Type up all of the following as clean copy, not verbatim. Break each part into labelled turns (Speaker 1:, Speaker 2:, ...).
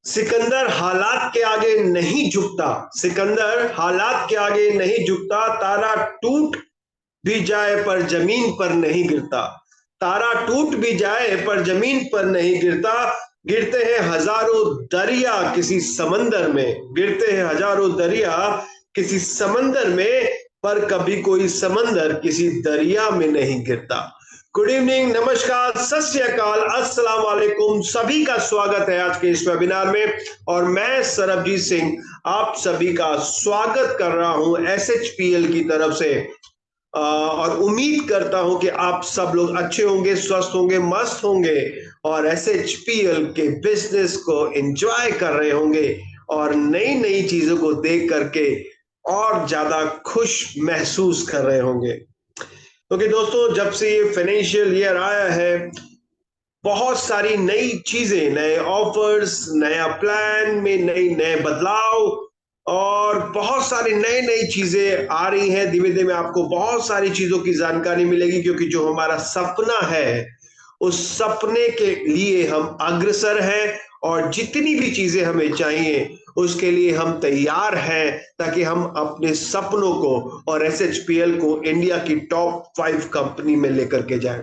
Speaker 1: सिकंदर हालात के आगे नहीं झुकता। सिकंदर हालात के आगे नहीं झुकता। तारा टूट भी जाए पर जमीन पर नहीं गिरता। तारा टूट भी जाए पर जमीन पर नहीं गिरता। गिरते हैं हजारों दरिया किसी समंदर में। गिरते हैं हजारों दरिया किसी समंदर में, पर कभी कोई समंदर किसी दरिया में नहीं गिरता। गुड इवनिंग, नमस्कार, सत श्री अकाल, अस्सलाम वालेकुम। सभी का स्वागत है आज के इस वेबिनार में और मैं सरबजीत सिंह आप सभी का स्वागत कर रहा हूं एसएचपीएल की तरफ से। और उम्मीद करता हूं कि आप सब लोग अच्छे होंगे, स्वस्थ होंगे, मस्त होंगे और एसएचपीएल के बिजनेस को एंजॉय कर रहे होंगे और नई नई चीजों को देख करके और ज्यादा खुश महसूस कर रहे होंगे। क्योंकि दोस्तों, जब से ये फाइनेंशियल ईयर आया है, बहुत सारी नई चीजें, नए ऑफर्स, नया प्लान में नई नए बदलाव और बहुत सारी नई नई चीजें आ रही हैं। धीमे धीमे आपको बहुत सारी चीजों की जानकारी मिलेगी, क्योंकि जो हमारा सपना है उस सपने के लिए हम अग्रसर हैं और जितनी भी चीजें हमें चाहिए उसके लिए हम तैयार हैं, ताकि हम अपने सपनों को और एसएचपीएल को इंडिया की टॉप 5 कंपनी में लेकर के जाएं।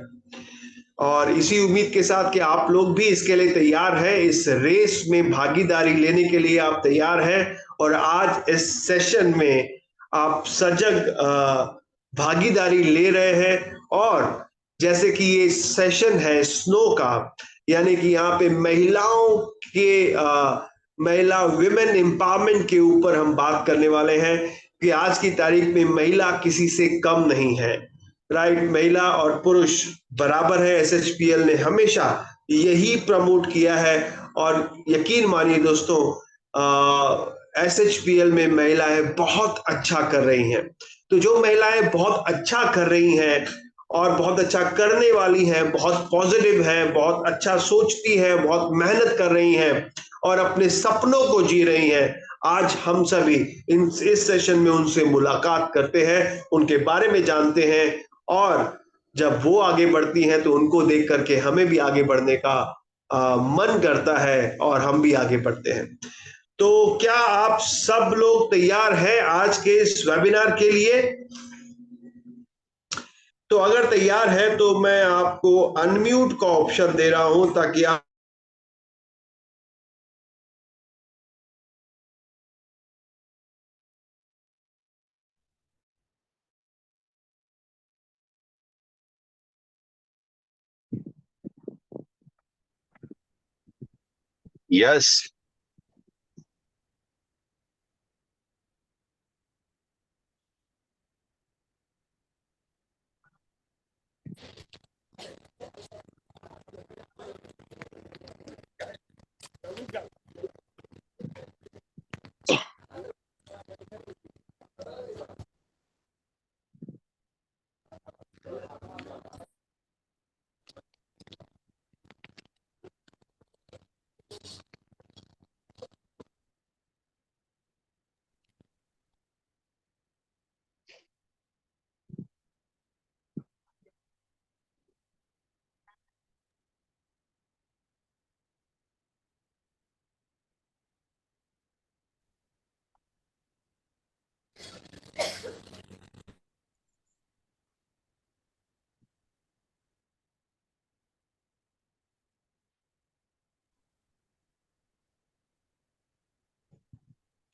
Speaker 1: और इसी उम्मीद के साथ कि आप लोग भी इसके लिए तैयार हैं, इस रेस में भागीदारी लेने के लिए आप तैयार हैं और आज इस सेशन में आप सजग भागीदारी ले रहे हैं। और जैसे कि ये सेशन है स्नो का, यानी कि यहाँ पे महिलाओं के महिला विमेन एम्पावरमेंट के ऊपर हम बात करने वाले हैं कि आज की तारीख में महिला किसी से कम नहीं है। राइट, महिला और पुरुष बराबर है। एसएचपीएल ने हमेशा यही प्रमोट किया है और यकीन मानिए दोस्तों, एसएचपीएल में महिलाएं बहुत अच्छा कर रही हैं। तो जो महिलाएं बहुत अच्छा कर रही हैं और बहुत अच्छा करने वाली हैं, बहुत पॉजिटिव हैं, बहुत अच्छा सोचती हैं, बहुत मेहनत कर रही हैं और अपने सपनों को जी रही हैं, आज हम सभी इस सेशन में उनसे मुलाकात करते हैं, उनके बारे में जानते हैं और जब वो आगे बढ़ती हैं तो उनको देख करके हमें भी आगे बढ़ने का मन करता है और हम भी आगे बढ़ते हैं। तो क्या आप सब लोग तैयार हैं आज के इस वेबिनार के लिए? तो अगर तैयार है तो मैं आपको अनम्यूट का ऑप्शन दे रहा हूं ताकि आप
Speaker 2: यस।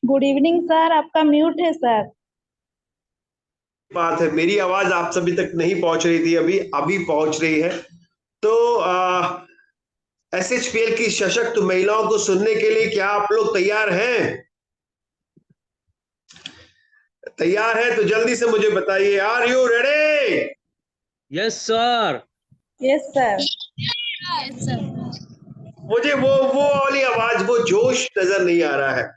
Speaker 3: गुड इवनिंग सर, आपका म्यूट है सर।
Speaker 1: बात है, मेरी आवाज आप सभी तक नहीं पहुंच रही थी, अभी अभी पहुंच रही है। तो एसएचपीएल की सशक्त महिलाओं को सुनने के लिए क्या आप लोग तैयार हैं? तैयार है तो जल्दी से मुझे बताइए, are you ready?
Speaker 4: Yes sir.
Speaker 3: Yes sir.
Speaker 1: मुझे वो वाली आवाज, वो जोश नजर नहीं आ रहा है।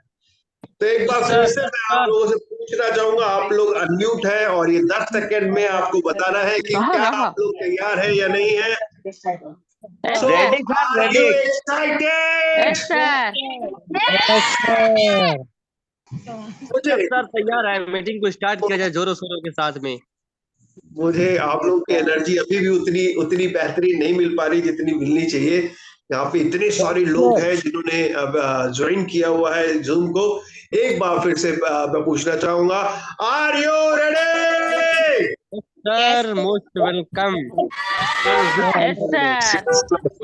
Speaker 1: तो एक बार फिर से मैं आप लोगों से पूछना चाहूंगा, आप लोग अनम्यूट है और ये 10 सेकंड में आपको बताना है कि क्या आप लोग तैयार है या नहीं है। So,
Speaker 4: ready sir,
Speaker 1: are
Speaker 4: ready.
Speaker 1: you excited? मुझे
Speaker 4: सर तैयार है, मीटिंग को स्टार्ट किया जाए जोरों शोरों के साथ में।
Speaker 1: मुझे आप लोगों की एनर्जी अभी भी उतनी उतनी बेहतरीन नहीं मिल पा रही जितनी मिलनी चाहिए, यहाँ पे इतने सारे लोग हैं जिन्होंने ज्वाइन किया हुआ है जूम को। एक बार फिर से मैं पूछना चाहूंगा, are you ready?
Speaker 4: Sir most welcome.
Speaker 2: Yes, sir.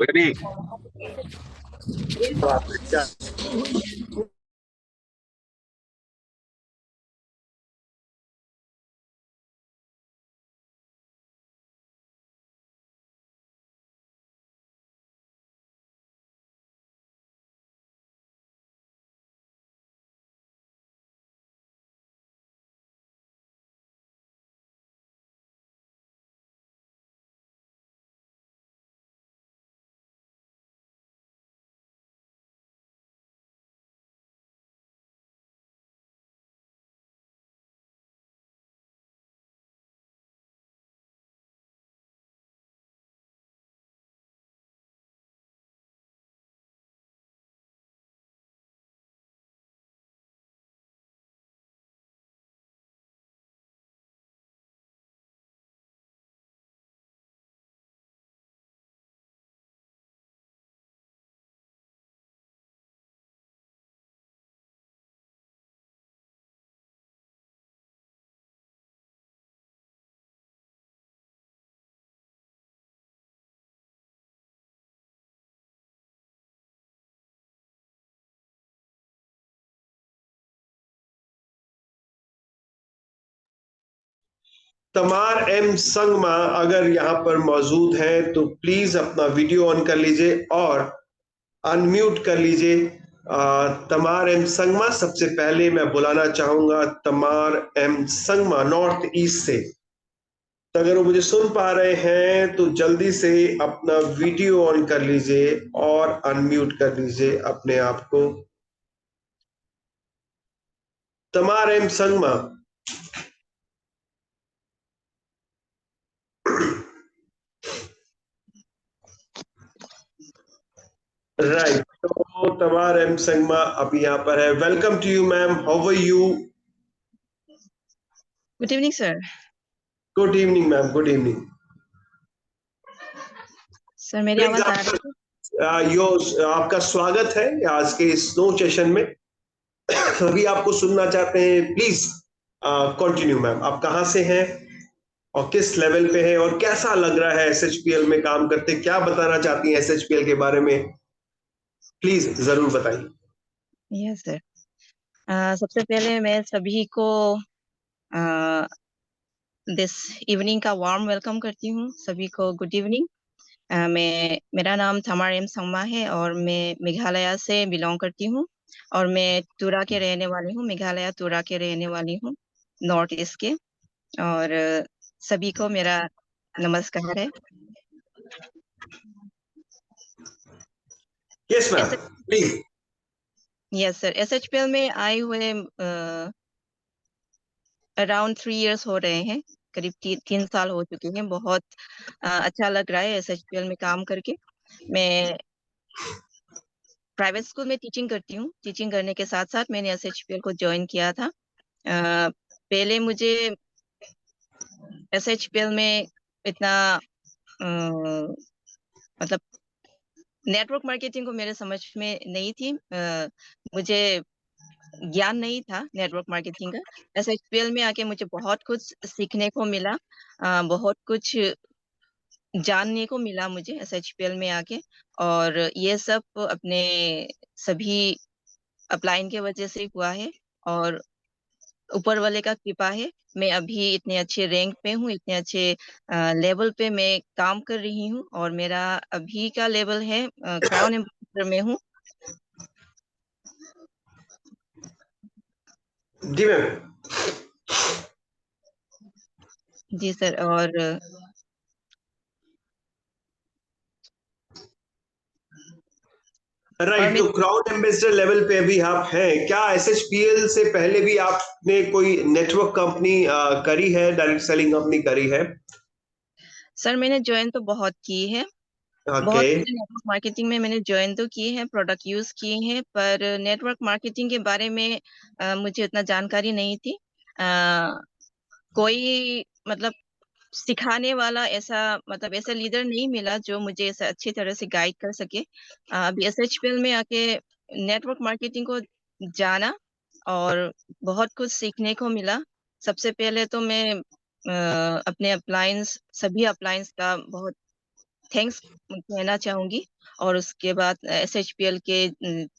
Speaker 1: Ready? Tamar M Sangma अगर यहाँ पर मौजूद हैं तो प्लीज अपना वीडियो ऑन कर लीजिए और अनम्यूट कर लीजिए। तमार एम संगमा सबसे पहले मैं बुलाना चाहूंगा Tamar M Sangma north east से। तो अगर वो मुझे सुन पा रहे हैं तो जल्दी से अपना वीडियो ऑन कर लीजिए और अनम्यूट कर लीजिए अपने आप को। तमार एम संगमा। राइट, तो तमार एम संगमा अभी यहाँ पर है। Welcome to you ma'am, how are you?
Speaker 2: Good evening, sir.
Speaker 1: Good evening ma'am, good evening.
Speaker 2: Sir मेरी आवाज आ रही है?
Speaker 1: आपका स्वागत है आज के इस स्नो सेशन में। अभी आपको सुनना चाहते हैं, प्लीज कंटिन्यू मैम। आप कहाँ से हैं और किस लेवल पे हैं और कैसा लग रहा है एसएचपीएल में काम करते? क्या बताना चाहती हैं एसएचपीएल के बारे में? प्लीज जरूर बताइए।
Speaker 2: Yes sir. सबसे पहले मैं सभी को दिस इवनिंग का वार्म वेलकम करती हूँ। सभी को गुड इवनिंग। मेरा नाम थमार एम संगमा है और मैं मेघालय से बिलोंग करती हूँ और मैं तुरा के रहने वाली हूँ। मेघालय तुरा के रहने वाली हूँ, नॉर्थ ईस्ट के। और सभी को मेरा नमस्कार है।
Speaker 1: Yes ma'am, please.
Speaker 2: Yes sir, SHPL में आए हुए अराउंड 3 इयर्स हो रहे हैं, करीब 3 साल हो चुके हैं। बहुत अच्छा लग रहा है एसएचपीएल में काम करके। मैं प्राइवेट स्कूल में टीचिंग करती हूँ। टीचिंग करने के साथ साथ मैंने एसएचपीएल को ज्वाइन किया था। पहले मुझे एसएचपीएल में इतना मतलब नेटवर्क मार्केटिंग को मेरे समझ में नहीं थी। मुझे ज्ञान नहीं था नेटवर्क मार्केटिंग का। एसएचपीएल में आके मुझे बहुत कुछ सीखने को मिला, बहुत कुछ जानने को मिला मुझे एसएचपीएल में आके। और ये सब अपने सभी अपलाइन के वजह से हुआ है और ऊपर वाले का कृपा है। मैं अभी इतने अच्छे रैंक पे हूँ, इतने अच्छे लेवल पे मैं काम कर रही हूँ और मेरा अभी का लेवल है क्राउन एम्बेसडर में हूँ।
Speaker 1: जी मैम।
Speaker 2: जी सर। और
Speaker 1: राइट, तो क्राउन एम्बेसडर लेवल पे अभी आप हैं। क्या एसएचपीएल से पहले भी आपने कोई नेटवर्क कंपनी करी है, डायरेक्ट सेलिंग कंपनी करी है?
Speaker 2: सर मैंने ज्वाइन तो बहुत की है। बहुत
Speaker 1: ओके।
Speaker 2: नेटवर्क मार्केटिंग में मैंने ज्वाइन तो किए हैं, प्रोडक्ट यूज किए हैं, पर नेटवर्क मार्केटिंग के बारे में मुझे उतना जानकारी नहीं थी। कोई मतलब सिखाने वाला ऐसा मतलब ऐसा लीडर नहीं मिला जो मुझे ऐसा अच्छी तरह से गाइड कर सके। अभी एसएचपीएल में आके नेटवर्क मार्केटिंग को जाना और बहुत कुछ सीखने को मिला। सबसे पहले तो मैं अपने सभी अप्लायंस का बहुत थैंक्स कहना चाहूँगी और उसके बाद एसएचपीएल के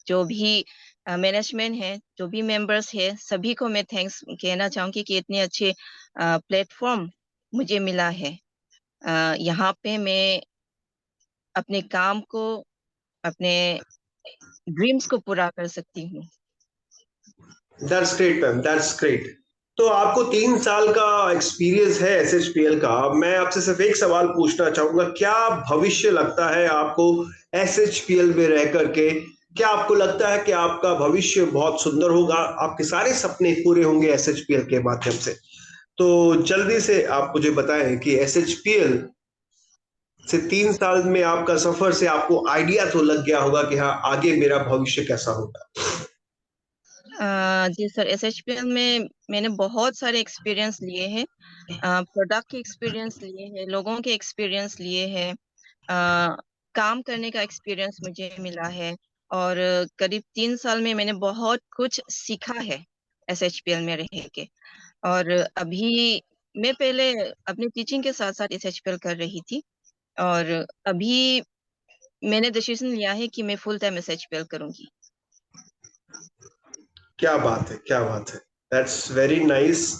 Speaker 2: जो भी मैनेजमेंट है, जो भी मेंबर्स हैं, सभी को मैं थैंक्स कहना चाहूँगी कि इतने अच्छे प्लेटफ़ॉर्म मुझे मिला है। यहाँ पे मैं अपने काम को, अपने ड्रीम्स को पूरा कर सकती हूँ।
Speaker 1: That's great ma'am, that's great. तो आपको 3 साल का एक्सपीरियंस है एसएचपीएल का। मैं आपसे सिर्फ एक सवाल पूछना चाहूंगा, क्या भविष्य लगता है आपको एसएचपीएल में रह करके? क्या आपको लगता है कि आपका भविष्य बहुत सुंदर होगा, आपके सारे सपने पूरे होंगे एसएचपीएल के माध्यम से? तो जल्दी से आप मुझे बताएं कि एसएचपीएल से 3 साल में आपका सफर से आपको आइडिया तो लग गया होगा कि हाँ, आगे मेरा भविष्य कैसा होगा।
Speaker 2: जी सर, एसएचपीएल में मैंने बहुत सारे एक्सपीरियंस लिए हैं। प्रोडक्ट के एक्सपीरियंस लिए हैं, लोगों के एक्सपीरियंस लिए हैं, काम करने का एक्सपीरियंस मुझे मिला है और करीब 3 साल में मैंने बहुत कुछ सीखा है एसएचपीएल में रह के। और अभी मैं पहले अपनी टीचिंग के साथ-साथ एसएचपीएल कर रही थी और अभी मैंने डिसीजन लिया है कि मैं फुल टाइम एसएचपीएल करूँगी।
Speaker 1: क्या बात है, क्या बात है। That's very nice.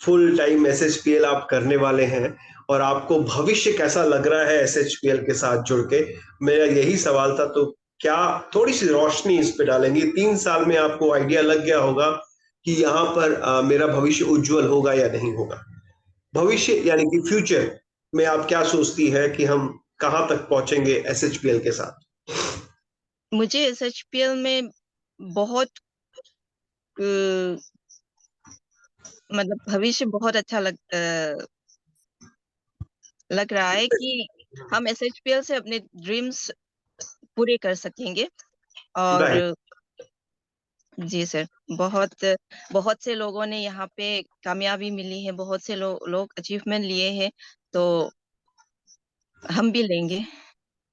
Speaker 1: Full time SHPL आप करने वाले हैं और आपको भविष्य कैसा लग रहा है एसएचपीएल के साथ जुड़ के? मेरा यही सवाल था। तो क्या थोड़ी सी रोशनी इस पे डालेंगे? 3 साल में आपको आइडिया लग गया होगा कि यहाँ पर मेरा भविष्य उज्जवल होगा या नहीं होगा। भविष्य यानी कि फ्यूचर में आप क्या सोचती है कि हम कहाँ तक पहुंचेंगे एसएचपीएल के साथ?
Speaker 2: मुझे एसएचपीएल में बहुत मतलब भविष्य बहुत अच्छा लग रहा है कि हम एसएचपीएल से अपने ड्रीम्स पूरे कर सकेंगे और
Speaker 1: राइट।
Speaker 2: जी सर, बहुत से लोगों ने यहाँ पे कामयाबी मिली है, बहुत से लोग अचीवमेंट लिए हैं, तो हम भी लेंगे,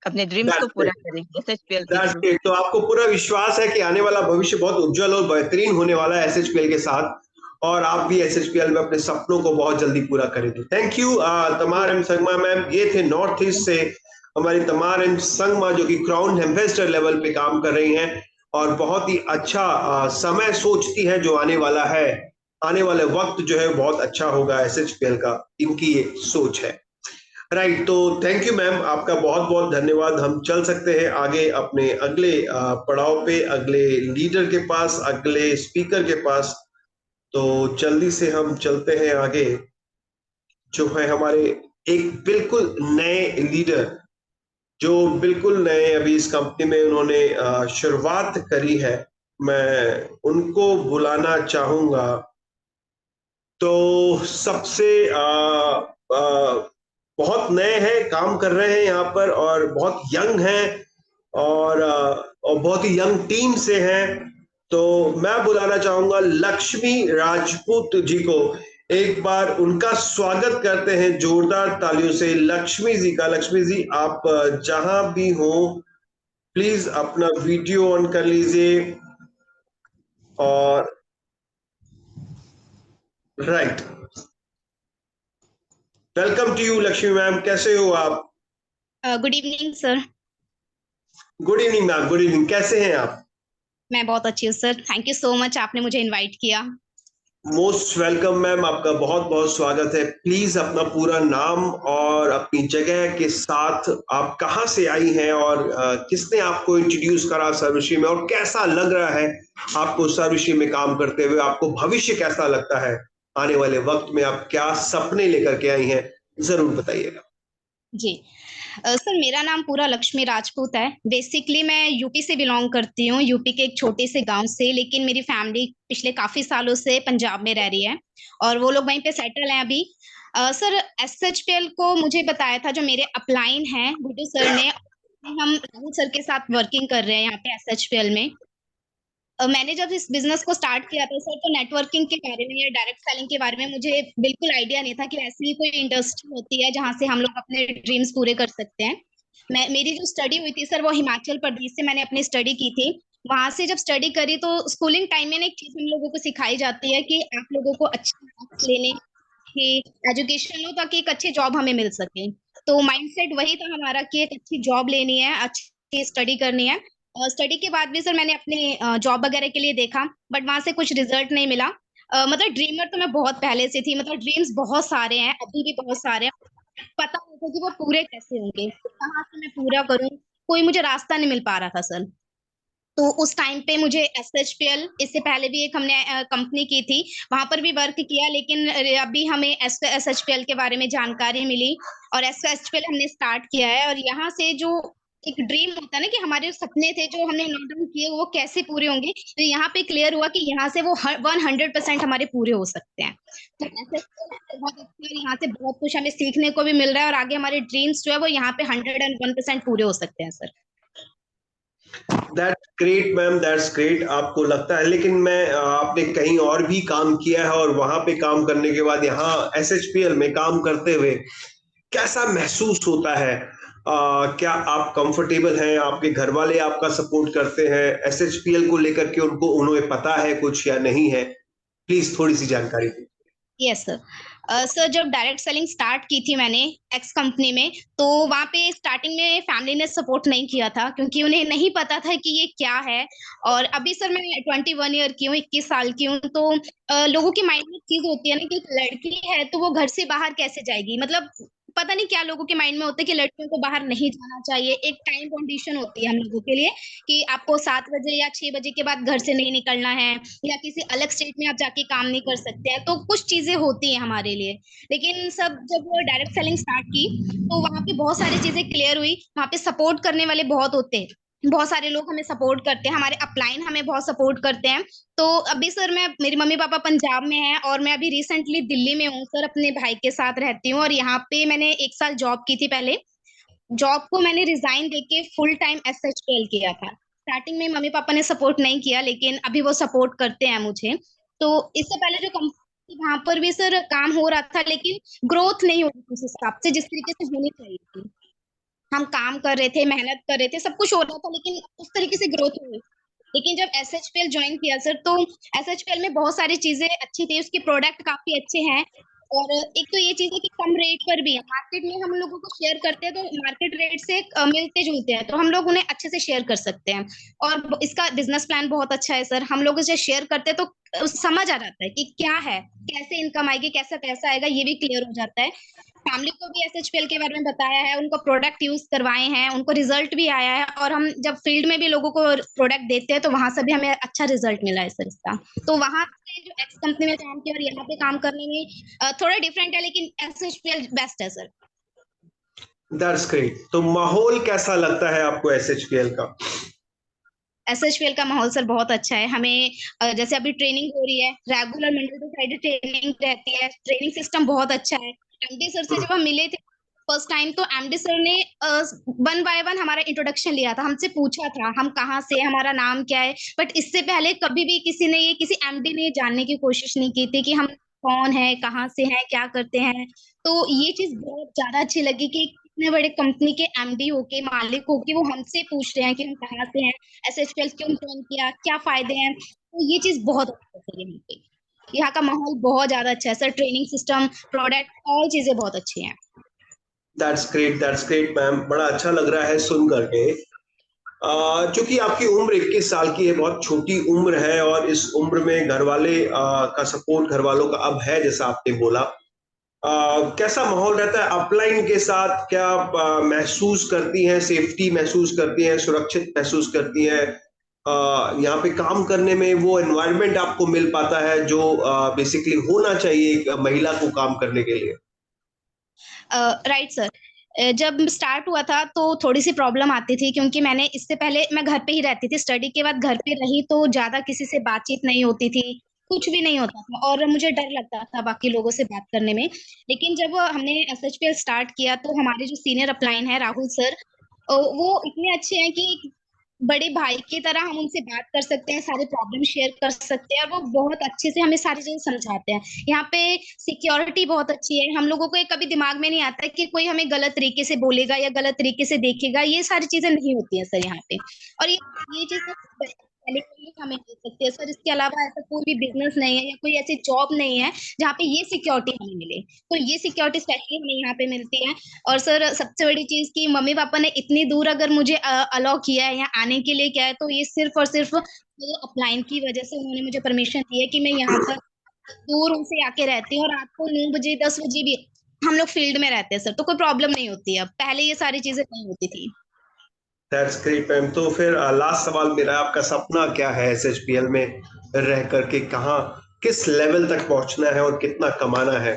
Speaker 2: अपने ड्रीम्स को पूरा करेंगे एसएचपीएल के
Speaker 1: दैट्स
Speaker 2: थ्रू।
Speaker 1: ग्रेट। तो आपको पूरा विश्वास है कि आने वाला भविष्य बहुत उज्जवल और बेहतरीन होने वाला है एसएचपीएल के साथ, और आप भी एसएचपीएल में अपने सपनों को बहुत जल्दी पूरा करेंगे। Thank you Tamar M Sangma ma'am. ये थे नॉर्थ ईस्ट से हमारी तमार एम संगमा, जो कि क्राउन एम्बेसडर लेवल पे काम कर रही हैं और बहुत ही अच्छा समय सोचती हैं जो आने वाला है। आने वाले वक्त जो है बहुत अच्छा होगा एसएचपीएल का, इनकी ये सोच है। राइट। तो थैंक यू मैम, आपका बहुत बहुत धन्यवाद। हम चल सकते हैं आगे अपने अगले पड़ाव पे, अगले लीडर के पास, अगले स्पीकर के पास। तो जल्दी से हम चलते हैं आगे, जो है हमारे एक बिल्कुल नए लीडर, जो बिल्कुल नए अभी इस कंपनी में उन्होंने शुरुआत करी है। मैं उनको बुलाना चाहूंगा। तो सबसे बहुत नए हैं, काम कर रहे हैं यहाँ पर और बहुत यंग हैं और बहुत ही यंग टीम से हैं। तो मैं बुलाना चाहूंगा लक्ष्मी राजपूत जी को। एक बार उनका स्वागत करते हैं जोरदार तालियों से लक्ष्मी जी का। लक्ष्मी जी, आप जहां भी हो प्लीज अपना वीडियो ऑन कर लीजिए। और right, welcome to you Lakshmi ma'am. कैसे हो आप?
Speaker 5: Good evening sir.
Speaker 1: Good evening ma'am, good evening. कैसे हैं आप?
Speaker 5: मैं बहुत अच्छी हूँ sir, thank you so much, आपने मुझे इनवाइट किया।
Speaker 1: मोस्ट वेलकम मैम, आपका बहुत बहुत स्वागत है। प्लीज अपना पूरा नाम और अपनी जगह के साथ आप कहाँ से आई हैं और किसने आपको इंट्रोड्यूस करा सर्विश्री में, और कैसा लग रहा है आपको सर्विश्री में काम करते हुए? आपको भविष्य कैसा लगता है? आने वाले वक्त में आप क्या सपने लेकर के आई हैं, जरूर बताइएगा।
Speaker 5: जी सर, मेरा नाम पूरा लक्ष्मी राजपूत है। बेसिकली मैं यूपी से बिलोंग करती हूँ, यूपी के एक छोटे से गांव से, लेकिन मेरी फैमिली पिछले काफी सालों से पंजाब में रह रही है और वो लोग वहीं पे सेटल हैं अभी। सर, एसएचपीएल को मुझे बताया था जो मेरे अपलाइन हैं गुड्डू सर ने। हम राहुल सर के साथ वर्किंग कर रहे हैं यहाँ पे एसएचपीएल में। मैंने जब इस बिजनेस को स्टार्ट किया था सर, तो नेटवर्किंग के बारे में या डायरेक्ट सेलिंग के बारे में मुझे बिल्कुल आइडिया नहीं था कि ऐसी कोई इंडस्ट्री होती है जहां से हम लोग अपने ड्रीम्स पूरे कर सकते हैं। मेरी जो स्टडी हुई थी सर, वो हिमाचल प्रदेश से मैंने अपनी स्टडी की थी। वहां से जब स्टडी करी तो स्कूलिंग टाइम में ना एक चीज हम लोगों को सिखाई जाती है कि आप लोगों को अच्छे मार्क्स लेने की एजुकेशन हो ताकि एक अच्छी जॉब हमें मिल सके। तो माइंडसेट वही था हमारा कि एक अच्छी जॉब लेनी है, अच्छी स्टडी करनी है। स्टडी के बाद भी सर मैंने अपने जॉब वगैरह के लिए देखा, बट वहां से कुछ रिजल्ट नहीं मिला। मतलब ड्रीमर तो मैं बहुत पहले से थी, मतलब ड्रीम्स बहुत सारे हैं, अभी भी बहुत सारे हैं। पता नहीं था कि वो पूरे कैसे होंगे, कहाँ से मैं पूरा करूं, कोई मुझे रास्ता नहीं मिल पा रहा था सर। तो उस टाइम पे मुझे SHPL, इससे पहले भी एक हमने कंपनी की थी, वहां पर भी वर्क किया, लेकिन अभी हमें SHPL के बारे में जानकारी मिली और SHPL हमने स्टार्ट किया है। और यहाँ से जो एक ड्रीम होता है ना कि हमारे सपने थे जो हमने नोट डाउन किए वो कैसे पूरे होंगे, तो यहाँ पे क्लियर हुआ कि यहाँ से वो 100% हमारे पूरे हो सकते हैं। तो SHPL बहुत अच्छा है, यहाँ से बहुत कुछ हमें सीखने को भी मिल रहा है और आगे हमारे ड्रीम्स जो है वो यहाँ पे 101% पूरे हो सकते हैं sir.
Speaker 1: That's great ma'am, that's great. आपको लगता है, लेकिन मैं आपने कहीं और भी काम किया है और वहां पे काम करने के बाद यहाँ SHPL में काम करते हुए कैसा महसूस होता है? क्या आप कंफर्टेबल हैं? आपके घर वाले आपका सपोर्ट करते हैं? SHPL को लेकर के उनको उन्हें पता है कुछ या नहीं है? प्लीज थोड़ी सी जानकारी दीजिए।
Speaker 5: Yes sir. सर जब डायरेक्ट सेलिंग स्टार्ट की थी मैंने एक्स कंपनी में, तो वहाँ पे स्टार्टिंग में फैमिली ने सपोर्ट नहीं किया था क्योंकि उन्हें नहीं पता था कि ये क्या है। और अभी सर मैं 21 ईयर की हूँ, 21 साल की हूँ। तो लोगों के माइंड में एक चीज होती है ना कि एक लड़की है तो वो घर से बाहर कैसे जाएगी, मतलब पता नहीं क्या लोगों के माइंड में होता है कि लड़कियों को बाहर नहीं जाना चाहिए। एक टाइम कंडीशन होती है हम लोगों के लिए कि आपको 7 बजे या 6 बजे के बाद घर से नहीं निकलना है, या किसी अलग स्टेट में आप जाके काम नहीं कर सकते हैं। तो कुछ चीजें होती हैं हमारे लिए। लेकिन सब जब वो डायरेक्ट सेलिंग स्टार्ट की तो वहां पे बहुत सारी चीजें क्लियर हुई। वहां पे सपोर्ट करने वाले बहुत होते हैं, बहुत सारे लोग हमें सपोर्ट करते हैं, हमारे अपलाइन हमें बहुत सपोर्ट करते हैं। तो अभी सर मैं, मेरी मम्मी पापा पंजाब में हैं और मैं अभी रिसेंटली दिल्ली में हूँ सर, अपने भाई के साथ रहती हूँ। और यहाँ पे मैंने 1 साल जॉब की थी पहले। जॉब को मैंने रिजाइन देके फुल टाइम SHPL किया था। स्टार्टिंग में मम्मी पापा ने सपोर्ट नहीं किया, लेकिन अभी वो सपोर्ट करते हैं मुझे। तो इससे पहले जो कंपनी, वहां पर भी सर काम हो रहा था, लेकिन ग्रोथ नहीं हो रही थी उस हिसाब से जिस तरीके से होनी चाहिए थी। हम काम कर रहे थे, मेहनत कर रहे थे, सब कुछ हो रहा था, लेकिन उस तरीके से ग्रोथ नहीं हुई। लेकिन जब SHPL ज्वाइन किया सर, तो SHPL में बहुत सारी चीजें अच्छी थी, उसके प्रोडक्ट काफी अच्छे हैं। और एक तो ये चीज है कि कम रेट पर भी है, मार्केट में हम लोगों को शेयर करते हैं तो मार्केट रेट से मिलते जुलते हैं, तो हम लोग उन्हें अच्छे से शेयर कर सकते हैं। और इसका बिजनेस प्लान बहुत अच्छा है सर, हम लोग उसे शेयर करते हैं तो समझ आ जाता है कि क्या है, कैसे इनकम आएगी, कैसा पैसा आएगा, ये भी क्लियर हो जाता है। फैमिली को भी SHPL के बारे में बताया है, उनको प्रोडक्ट यूज करवाए हैं, उनको रिजल्ट भी आया है। और हम जब फील्ड में भी लोगों को प्रोडक्ट देते हैं तो वहां से भी हमें अच्छा रिजल्ट मिला है सर इसका। तो वहां से जो एक्स कंपनी में काम किया और यहाँ पे काम करने में थोड़ा डिफरेंट है, लेकिन SHPL बेस्ट है सर।
Speaker 1: That's great. तो माहौल कैसा लगता है आपको SHPL का?
Speaker 5: SHPL का माहौल सर बहुत अच्छा है। हमें जैसे अभी ट्रेनिंग हो रही है, regular Monday to Friday training रहती है, ट्रेनिंग सिस्टम बहुत अच्छा है। MD सर से जब हम मिले थे फर्स्ट टाइम, तो MD सर ने 1 बाय 1 हमारा इंट्रोडक्शन लिया था, हमसे पूछा था हम कहाँ से, हमारा नाम क्या है। बट इससे पहले कभी भी किसी ने, ये किसी MD ने जानने की कोशिश नहीं की थी कि हम कौन है, कहाँ से हैं, क्या करते हैं। तो ये चीज बहुत ज्यादा अच्छी लगी कि इतने बड़े कंपनी के MD होके, मालिक होके, वो हमसे पूछ रहे हैं कि हम कहाँ से हैं, SHPL क्यों ज्वाइन किया, क्या फायदे हैं। तो ये चीज बहुत अच्छा है यहाँ पे। यहाँ का माहौल बहुत ज्यादा अच्छा है sir, training system, product, all चीजें बहुत अच्छी हैं।
Speaker 1: दैट्स ग्रेट मैम, बड़ा अच्छा लग रहा है सुन करके। चूंकि आपकी उम्र 21 साल की है, बहुत छोटी उम्र है, और इस उम्र में घर वाले का सपोर्ट, घर वालों का अब है जैसा आपने बोला। कैसा माहौल रहता है अपलाइन के साथ? क्या आप महसूस करती हैं, सेफ्टी महसूस करती हैं, सुरक्षित महसूस करती हैं? यहाँ पे काम करने में वो एनवायरनमेंट आपको मिल पाता है जो बेसिकली होना चाहिए एक महिला को काम करने के लिए?
Speaker 5: Right sir. जब स्टार्ट हुआ था तो थोड़ी सी प्रॉब्लम आती थी, क्योंकि मैंने इससे पहले मैं घर पे ही रहती थी, स्टडी के बाद घर पे रही, तो ज्यादा किसी से बातचीत नहीं होती थी, कुछ भी नहीं होता था और मुझे डर लगता था बाकी लोगों से बात करने में। लेकिन जब हमने SHPL स्टार्ट किया तो हमारे जो सीनियर अपलाइन है राहुल सर, वो इतने अच्छे हैं कि बड़े भाई की तरह हम उनसे बात कर सकते हैं, सारे प्रॉब्लम शेयर कर सकते हैं, और वो बहुत अच्छे से हमें सारी चीजें समझाते हैं। यहाँ पे सिक्योरिटी बहुत अच्छी है, हम लोगों को ये कभी दिमाग में नहीं आता है कि कोई हमें गलत तरीके से बोलेगा या गलत तरीके से देखेगा, ये सारी चीजें नहीं होती है सर यहाँ पे। और ये चीज पहले के लिए हमें मिल सकती है सर। इसके अलावा ऐसा कोई भी बिजनेस नहीं है या कोई ऐसी जॉब नहीं है जहाँ पे ये सिक्योरिटी हमें मिले। तो ये सिक्योरिटी स्पेशली हमें यहाँ पे मिलती है। और सर सबसे बड़ी चीज कि मम्मी पापा ने इतनी दूर अगर मुझे अलाउ किया है या आने के लिए किया है, तो ये सिर्फ और सिर्फ अपलाइन की वजह से उन्होंने मुझे परमिशन दी है कि मैं यहाँ पर दूर उनसे आके रहती हूँ। और रात को 9 बजे 10 बजे भी हम लोग फील्ड में रहते हैं सर, तो कोई प्रॉब्लम नहीं होती है। अब पहले ये सारी चीजें नहीं होती थी।
Speaker 1: That's great ma'am. तो फिर लास्ट सवाल मेरा, आपका सपना क्या है एसएचपीएल में रह करके, कहाँ किस लेवल तक पहुंचना है और कितना कमाना है?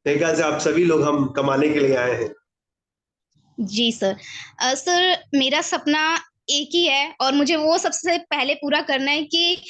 Speaker 1: मेरे ख्याल से आप सभी लोग हम कमाने के लिए आए हैं।
Speaker 5: जी सर। सर मेरा सपना एक ही है, और मुझे वो सबसे पहले पूरा करना है कि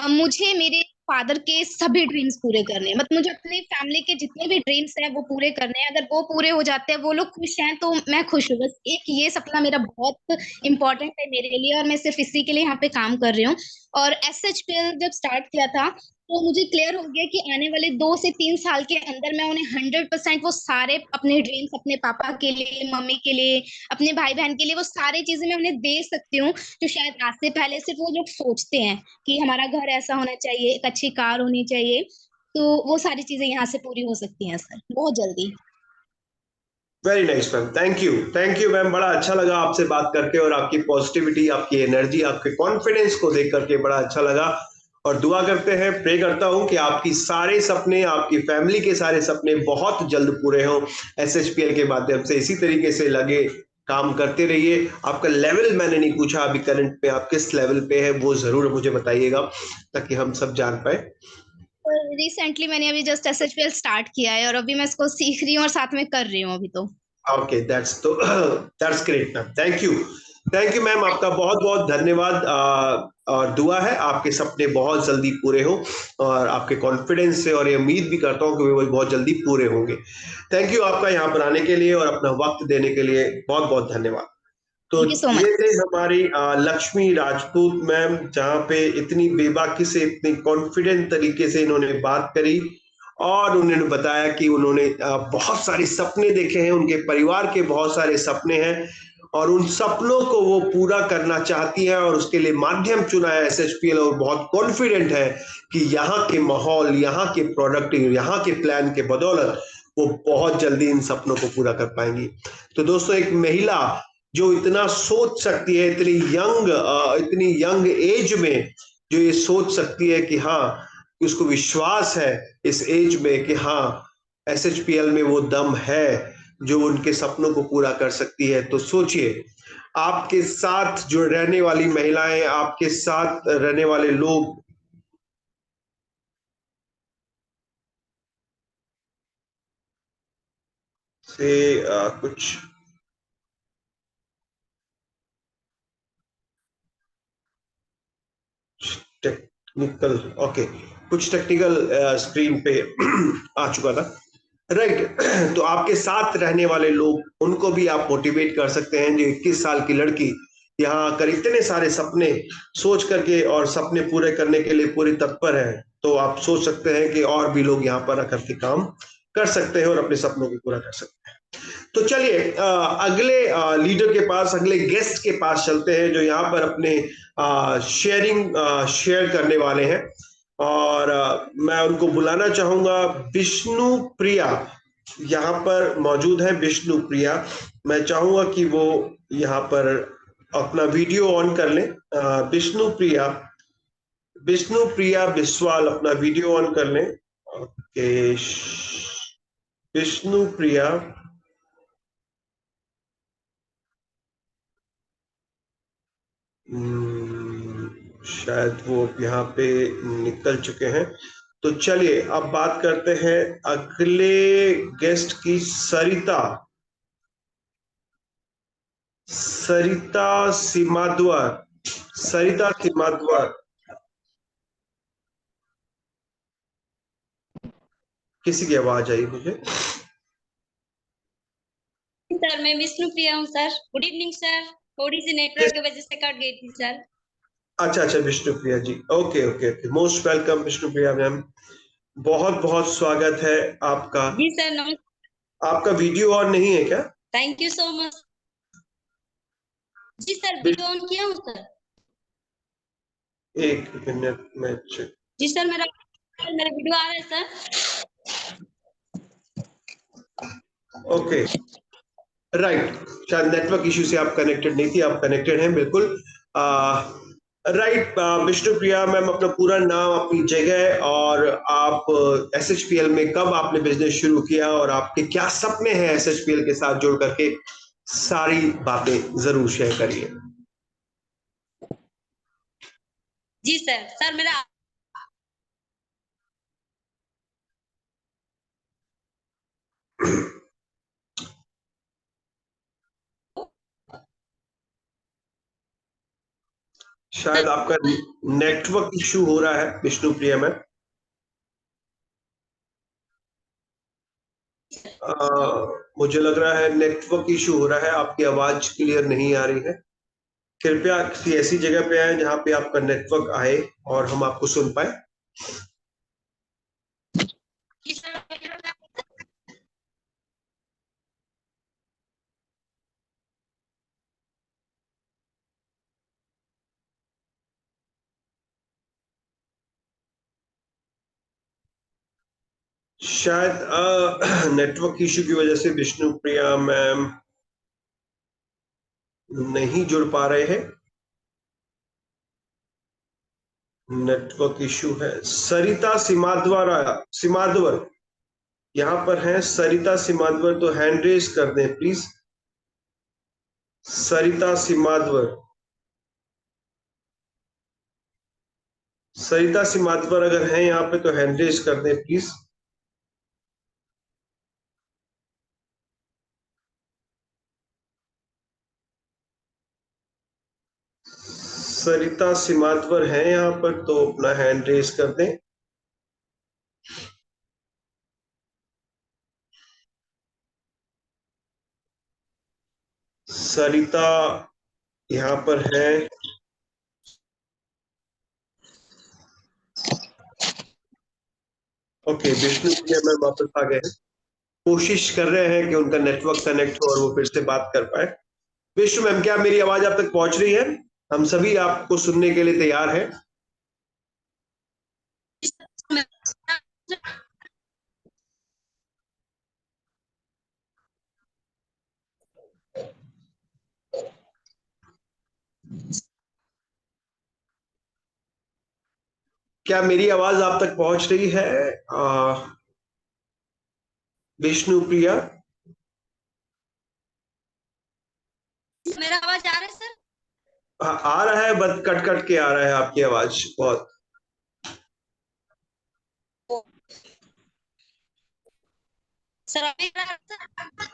Speaker 5: मुझे मेरे फादर के सभी ड्रीम्स पूरे करने हैं। मतलब मुझे अपनी फैमिली के जितने भी ड्रीम्स हैं वो पूरे करने हैं। अगर वो पूरे हो जाते हैं, वो लोग खुश हैं, तो मैं खुश हूँ। बस एक ये सपना मेरा बहुत इंपॉर्टेंट है मेरे लिए, और मैं सिर्फ इसी के लिए यहाँ पे काम कर रही हूँ। और एसएचपीएल जब स्टार्ट किया था, तो मुझे क्लियर हो गया कि आने वाले 2 से 3 साल के अंदर मैं उन्हें 100% वो सारे अपने ड्रीम्स, अपने पापा के लिए, मम्मी के लिए, अपने भाई बहन के लिए, वो सारी चीजें मैं उन्हें दे सकती हूँ जो शायद आज से पहले सिर्फ वो लोग सोचते हैं कि हमारा घर ऐसा होना चाहिए, एक अच्छी कार होनी चाहिए। तो वो सारी चीजें यहाँ से पूरी हो सकती हैं सर, बहुत जल्दी।
Speaker 1: Very nice ma'am, thank you ma'am. बड़ा अच्छा लगा आपसे बात करके, और आपकी पॉजिटिविटी, आपकी एनर्जी, आपके कॉन्फिडेंस को देख करके बड़ा अच्छा लगा। और दुआ करते हैं, प्रे करता हूं कि आपकी सारे सपने, आपकी फैमिली के सारे सपने बहुत जल्द पूरे हों एसएचपीएल के माध्यम से। इसी तरीके से लगे काम करते रहिए। आपका लेवल मैंने नहीं पूछा अभी करंट पे, आप किस लेवल पे है वो जरूर मुझे बताइएगा, ताकि हम सब जान पाए।
Speaker 5: रिसेंटली मैंने अभी जस्ट एसएचपीएल स्टार्ट किया है, और अभी मैं इसको सीख रही हूँ और साथ में कर रही हूँ अभी तो।
Speaker 1: Okay, that's great ma'am, thank you ma'am, आपका बहुत बहुत धन्यवाद। और दुआ है आपके सपने बहुत जल्दी पूरे हो, और आपके कॉन्फिडेंस से, और ये उम्मीद भी करता हूँ कि वो बहुत जल्दी पूरे होंगे। थैंक यू आपका यहाँ पर आने के लिए और अपना वक्त देने के लिए, बहुत बहुत धन्यवाद। तो
Speaker 5: थैंक यू सो
Speaker 1: ये
Speaker 5: मच।
Speaker 1: थे हमारी लक्ष्मी राजपूत मैम, जहाँ पे इतनी बेबाकी से, इतनी कॉन्फिडेंट तरीके से इन्होंने बात करी, और उन्होंने बताया कि उन्होंने बहुत सारे सपने देखे हैं, उनके परिवार के बहुत सारे सपने हैं, और उन सपनों को वो पूरा करना चाहती है, और उसके लिए माध्यम चुना है एसएचपीएल। और बहुत कॉन्फिडेंट है कि यहाँ के माहौल, यहाँ के प्रोडक्ट, यहाँ के प्लान के बदौलत वो बहुत जल्दी इन सपनों को पूरा कर पाएंगी। तो दोस्तों, एक महिला जो इतना सोच सकती है, इतनी यंग एज में जो ये सोच सकती है कि हाँ, उसको विश्वास है इस एज में कि हाँ, एसएचपीएल में वो दम है जो उनके सपनों को पूरा कर सकती है। तो सोचिए, आपके साथ जो रहने वाली महिलाएं, आपके साथ रहने वाले लोग से कुछ टेक्निकल, ओके, कुछ टेक्निकल स्क्रीन पे आ चुका था, राइट। तो आपके साथ रहने वाले लोग, उनको भी आप मोटिवेट कर सकते हैं। जो 21 साल की लड़की यहाँ आकर इतने सारे सपने सोच करके और सपने पूरे करने के लिए पूरी तत्पर है, तो आप सोच सकते हैं कि और भी लोग यहाँ पर आकर के काम कर सकते हैं और अपने सपनों को पूरा कर सकते हैं। तो चलिए अगले लीडर के पास, अगले गेस्ट के पास चलते हैं, जो यहाँ पर अपने शेयर करने वाले हैं। और मैं उनको बुलाना चाहूंगा। विष्णु प्रिया यहाँ पर मौजूद है। विष्णु प्रिया, मैं चाहूंगा कि वो यहाँ पर अपना वीडियो ऑन कर लें। विष्णु प्रिया बिस्वाल अपना वीडियो ऑन कर लें। ओके, विष्णु प्रिया, शायद वो यहाँ पे निकल चुके हैं। तो चलिए अब बात करते हैं अगले गेस्ट की। सरिता सिमाद्वार। सरिता सिमाद्वार, किसी की आवाज आई मुझे?
Speaker 6: सर मैं विष्णु प्रिया हूँ सर। Good evening sir. थोड़ी सी नेटवर्क की वजह से कट गई थी सर।
Speaker 1: अच्छा अच्छा, Vishnupriya ji, okay okay okay, most welcome Vishnupriya ma'am, बहुत बहुत स्वागत है आपका।
Speaker 6: जी सर, नमस्ते।
Speaker 1: आपका वीडियो ऑन नहीं है क्या?
Speaker 6: Thank you so much. जी सर, वीडियो ऑन किया हूँ सर।
Speaker 1: एक मिनट में चेक।
Speaker 6: जी सर, मेरा वीडियो आ रहा है सर।
Speaker 1: ओके राइट, शायद नेटवर्क इश्यू से आप कनेक्टेड नहीं थी, आप कनेक्टेड हैं बिल्कुल। राइट, विष्णुप्रिया मैम, अपना पूरा नाम, अपनी जगह, और आप एसएचपीएल में कब आपने बिजनेस शुरू किया और आपके क्या सपने हैं एसएचपीएल के साथ जुड़ करके, सारी बातें जरूर शेयर करिए।
Speaker 6: जी सर मेरा
Speaker 1: शायद आपका नेटवर्क इशू हो रहा है विष्णुप्रिया मैम। मुझे लग रहा है नेटवर्क इशू हो रहा है, आपकी आवाज क्लियर नहीं आ रही है। कृपया किसी ऐसी जगह पे आए जहां पे आपका नेटवर्क आए और हम आपको सुन पाए।
Speaker 6: जी सर,
Speaker 1: शायद नेटवर्क इशू की वजह से विष्णुप्रिया मैम नहीं जुड़ पा रहे हैं, नेटवर्क इशू है। सरिता सिमादवर यहां पर है, सरिता सिमादवर, तो हैंड रेज कर दें प्लीज। सरिता सिमादवर अगर हैं यहाँ पे तो हैंड रेज कर दें प्लीज। सरिता सिमादवर हैं यहाँ पर तो अपना हैंड रेज कर दें। सरिता यहाँ पर है। ओके, विष्णुप्रिया मैम वापस आ गए हैं, कोशिश कर रहे हैं कि उनका नेटवर्क कनेक्ट हो और वो फिर से बात कर पाए। विष्णु मैम, क्या मेरी आवाज आप तक पहुंच रही है? हम सभी आपको सुनने के लिए तैयार हैं। क्या मेरी आवाज आप तक पहुंच रही है विष्णुप्रिया?
Speaker 6: मेरा आवाज आ रहा है सर?
Speaker 1: हाँ, आ रहा है, बस कट कट के आ रहा है आपकी आवाज बहुत।
Speaker 6: सर अभी आ रहा है सर?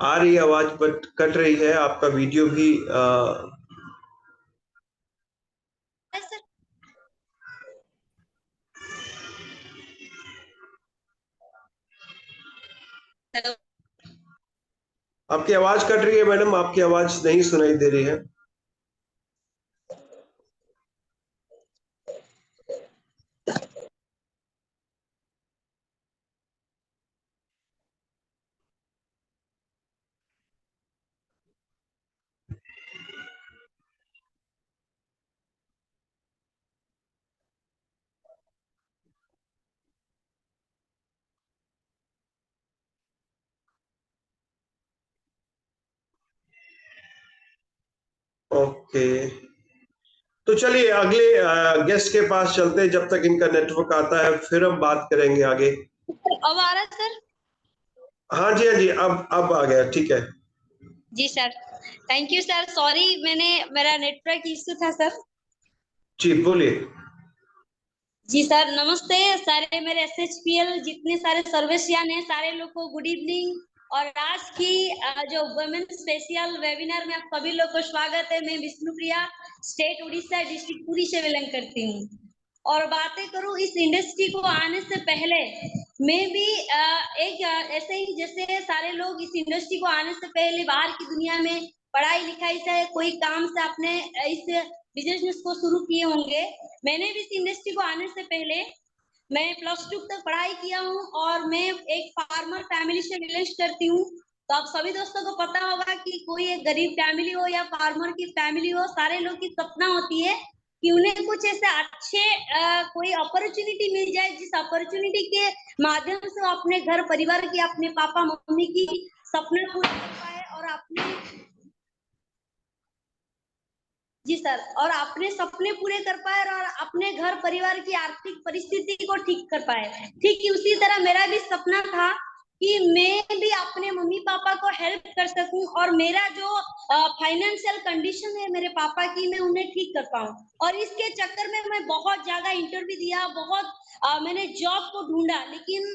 Speaker 1: आ रही है आवाज बट कट रही है, आपका वीडियो भी
Speaker 6: सर हेलो,
Speaker 1: आपकी आवाज कट रही है मैडम, आपकी आवाज नहीं सुनाई दे रही है। ओके, तो चलिए अगले गेस्ट के पास चलते हैं, जब तक इनका नेटवर्क आता है फिर हम बात करेंगे आगे।
Speaker 6: अब आ रहा है सर?
Speaker 1: हाँ जी हाँ जी, अब आ गया, ठीक है।
Speaker 6: जी sir, thank you sir. Sorry, मेरा नेटवर्क इश्यू था सर।
Speaker 1: जी बोलिए।
Speaker 6: जी सर, नमस्ते सारे मेरे एसएचपीएल जितने सारे सर्विसियन हैं, सारे लोग को गुड इवनिंग। और आज की जो वुमेन स्पेशल वेबिनार में आप सभी लोग को स्वागत है। मैं विष्णुप्रिया, स्टेट उड़ीसा, डिस्ट्रिक्ट पुरी से बिलोंग करती हूँ। और बातें करूँ इस इंडस्ट्री को आने से पहले, मैं भी एक ऐसे ही जैसे सारे लोग इस इंडस्ट्री को आने से पहले बाहर की दुनिया में पढ़ाई लिखाई से कोई काम से आपने इस बिजनेस को शुरू किए होंगे। मैंने भी इस इंडस्ट्री को आने से पहले मैं +2 तक पढ़ाई किया हूँ और मैं एक फार्मर फैमिली से बिलोंग करती हूँ। तो आप सभी दोस्तों को पता होगा कि कोई एक गरीब फैमिली हो या फार्मर की फैमिली हो, सारे लोग की सपना होती है कि उन्हें कुछ ऐसे अच्छे कोई अपॉर्चुनिटी मिल जाए, जिस अपॉर्चुनिटी के माध्यम से वो अपने घर परिवार की, अपने पापा मम्मी की सपना पूरा कर पाए और अपने जी सर, और अपने सपने पूरे कर पाए और अपने घर परिवार की आर्थिक परिस्थिति को ठीक कर पाए। ठीक उसी तरह मेरा भी सपना था कि मैं भी अपने मम्मी पापा को हेल्प कर सकूं और मेरा जो फाइनेंशियल कंडीशन है मेरे पापा की, मैं उन्हें ठीक कर पाऊं। और इसके चक्कर में मैं बहुत ज्यादा इंटरव्यू दिया, बहुत मैंने जॉब को ढूंढा, लेकिन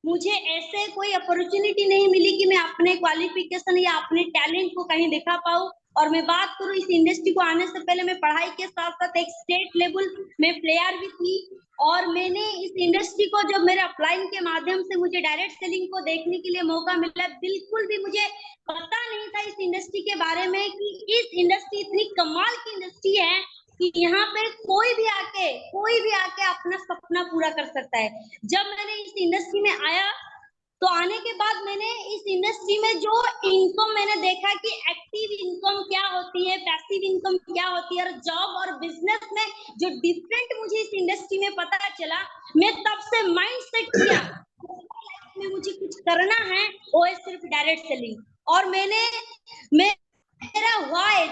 Speaker 6: मुझे ऐसे कोई अपॉर्चुनिटी नहीं मिली कि मैं अपने क्वालिफिकेशन या अपने टैलेंट को कहीं दिखा पाऊं। और मैं बात करूं इस इंडस्ट्री को आने से पहले, मैं पढ़ाई के साथ साथ एक स्टेट लेवल में प्लेयर भी थी। और मैंने इस इंडस्ट्री को जब मेरे अपलाइन के माध्यम से मुझे डायरेक्ट सेलिंग को देखने के लिए मौका मिला, बिल्कुल भी मुझे पता नहीं था इस इंडस्ट्री के बारे में कि इस इंडस्ट्री इतनी कमाल की इंडस्ट्री है कि यहाँ पे कोई भी आके अपना सपना पूरा कर सकता है। जब मैंने इस इंडस्ट्री में आया तो आने के बाद मैंने इस इंडस्ट्री में जो इनकम मैंने देखा कि एक्टिव इनकम क्या होती है, पैसिव इनकम क्या होती है, और जॉब और बिजनेस में जो डिफरेंट मुझे इस इंडस्ट्री में पता चला, मैं तब से माइंड सेट किया लाइफ में मुझे कुछ करना है, वो है सिर्फ डायरेक्ट सेलिंग। और मेरा वाई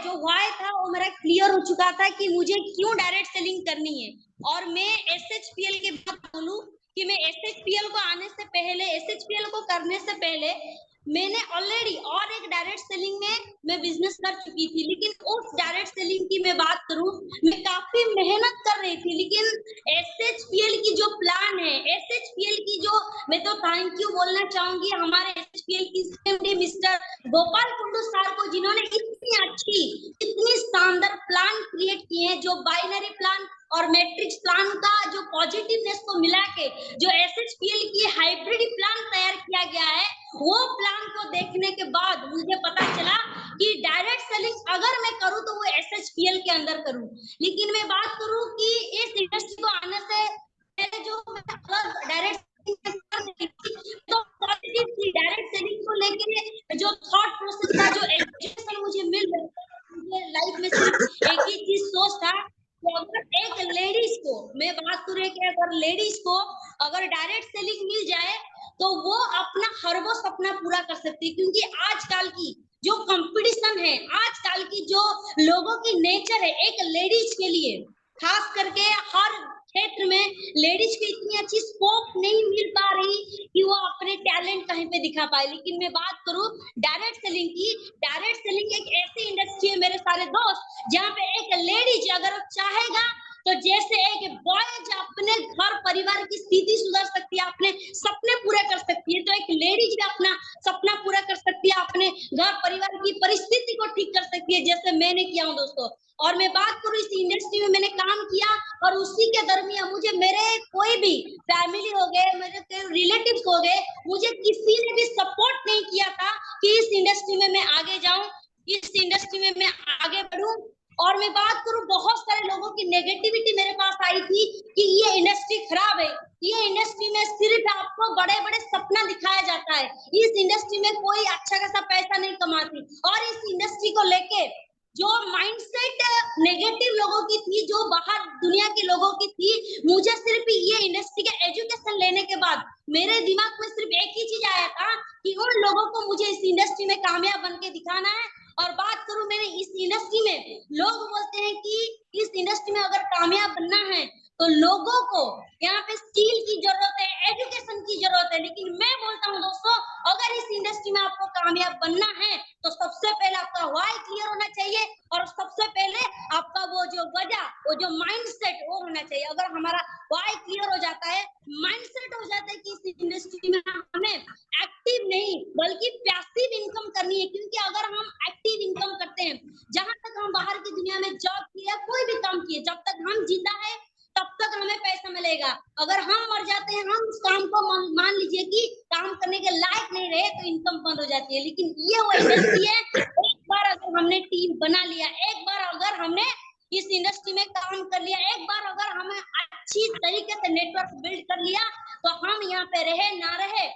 Speaker 6: था वो मेरा क्लियर हो चुका था कि मुझे क्यों डायरेक्ट सेलिंग करनी है। और मैं SHPL के बाद बोलूं कि मैं SHPL को आने से पहले, SHPL को करने से पहले मैंने ऑलरेडी और एक डायरेक्ट सेलिंग में मैं बिजनेस कर चुकी थी। लेकिन उस डायरेक्ट सेलिंग की मैं बात करूं, मैं काफी मेहनत कर रही थी, लेकिन SHPL की जो प्लान है, SHPL की जो, मैं तो थैंक यू बोलना चाहूंगी हमारे SHPL की CMD mister Gopal Kundu sir को, जिन्होंने इतनी अच्छी, इतनी शानदार प्लान क्रिएट किए हैं, जो बाइनरी प्लान और मैट्रिक्स प्लान का जो पॉजिटिवनेस को मिला के जो SHPL की हाइब्रिड प्लान तैयार किया गया है, वो प्लान को देखने के बाद मुझे पता चला कि डायरेक्ट सेलिंग अगर मैं करूं तो वो SHPL के अंदर करूं। लेकिन मैं बात करूं कि इस इंडस्ट्री को आने से पहले जो डायरेक्ट तो पॉजिटिव थी, डायरेक्ट सेलिंग को लेके जो थॉट प्रोसेस था, जो एजुकेशन मुझे मिल रहा था, मुझे लाइफ में सिर्फ एक ही चीज सोच था कि अगर एक लेडीज को, मैं बात करूँ कि अगर लेडीज को अगर डायरेक्ट सेलिंग मिल जाए तो वो अपना हर वो सपना पूरा कर सकती है। क्योंकि आजकल की जो कंपटीशन है, आजकल की जो लोगों की नेचर है, एक लेडीज के लिए खास करके हर क्षेत्र में लेडीज को इतनी अच्छी स्कोप नहीं मिल पा रही कि वो अपने टैलेंट कहीं पे दिखा पाए। लेकिन मैं बात करूं डायरेक्ट सेलिंग की, डायरेक्ट सेलिंग एक ऐसी इंडस्ट्री है मेरे सारे दोस्त, जहाँ पे एक लेडीज अगर वो चाहेगा तो जैसे एक बॉय जो अपने घर परिवार की स्थिति सुधार सकती है, अपने सपने पूरे कर सकती है, तो एक लेडीज भी अपना सपना पूरा कर सकती है, अपने घर परिवार की परिस्थिति को ठीक कर सकती है, जैसे मैंने किया हूँ दोस्तों। और मैं बात करूँ इस इंडस्ट्री में मैंने काम किया और उसी के दरमियान मुझे मेरे कोई भी फैमिली हो गए, मेरे रिलेटिव्स हो गए, मुझे किसी ने भी सपोर्ट नहीं किया था कि इस इंडस्ट्री में मैं आगे जाऊं, इस इंडस्ट्री में मैं आगे बढ़ूं। और मैं बात करूं बहुत सारे लोगों की नेगेटिविटी मेरे पास आई थी कि ये इंडस्ट्री खराब है, ये इंडस्ट्री में सिर्फ आपको बड़े बड़े सपना दिखाया जाता है, इस इंडस्ट्री में कोई अच्छा खासा पैसा नहीं कमाती। और इस इंडस्ट्री को लेके जो माइंडसेट नेगेटिव लोगों की थी, जो बाहर दुनिया के लोगों की थी, मुझे सिर्फ ये इंडस्ट्री के एजुकेशन लेने के बाद मेरे दिमाग में सिर्फ एक ही चीज आया था कि उन लोगों को मुझे इस इंडस्ट्री में कामयाब बन के दिखाना है। और बात करूं मैंने इस इंडस्ट्री में, लोग बोलते हैं कि इस इंडस्ट्री में अगर कामयाब बनना है तो लोगों को यहाँ पे स्किल की जरूरत है, एजुकेशन की जरूरत है। लेकिन मैं बोलता हूँ दोस्तों, अगर इस इंडस्ट्री में आपको कामयाब बनना है तो सबसे पहले आपका वाई क्लियर होना चाहिए और सबसे पहले आपका वो जो वजह, वो जो माइंडसेट वो होना चाहिए। अगर हमारा वाई क्लियर हो जाता है, माइंडसेट हो जाता है कि इस इंडस्ट्री में हमें एक्टिव नहीं बल्कि पैसिव इनकम करनी है। क्योंकि अगर हम एक्टिव इनकम करते हैं, जहां तक हम बाहर की दुनिया में जॉब किया, कोई भी काम किए, जब तक हम जिंदा है तब तक हमें पैसा मिलेगा। अगर हम मर जाते हैं, हम उस काम को मान लीजिए कि काम करने के लायक नहीं रहे, तो इनकम बंद हो जाती है। लेकिन ये वो इंडस्ट्री है, एक बार अगर हमने टीम बना लिया, एक बार अगर हमने इस इंडस्ट्री में काम कर लिया, एक बार अगर हमें अच्छी तरीके से नेटवर्क बिल्ड कर लिया, तो हम यहाँ पे रहे ना रहे,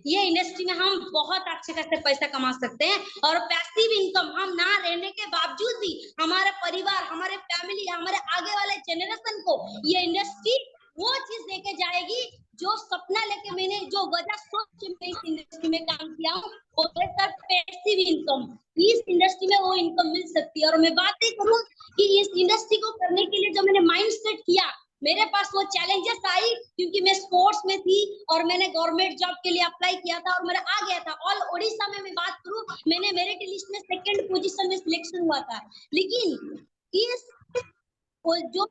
Speaker 6: ये इंडस्ट्री में हम बहुत अच्छे खासे पैसा कमा सकते हैं। और पैसिव इनकम हम ना रहने के बावजूद भी हमारे परिवार, हमारे फैमिली, हमारे आगे वाले जनरेशन को ये इंडस्ट्री वो चीज देके जाएगी जो सपना लेके मैंने, जो वजह सोच के मैं इस इंडस्ट्री में काम किया हूँ, वो है सर पैसिव इनकम। इस इंडस्ट्री में वो इनकम मिल सकती है। और मैं बात ही करूँ कि इस इंडस्ट्री को करने के लिए जो मैंने माइंड सेट किया, मेरे पास वो चैलेंजेस आई क्योंकि मैं स्पोर्ट्स में थी और मैंने गवर्नमेंट जॉब के लिए अप्लाई किया था और मेरा आ गया था। ऑल ओडिशा में मैं बात करूं, मैंने मेरिट लिस्ट में 2nd पोजीशन में सिलेक्शन हुआ था। लेकिन इस जो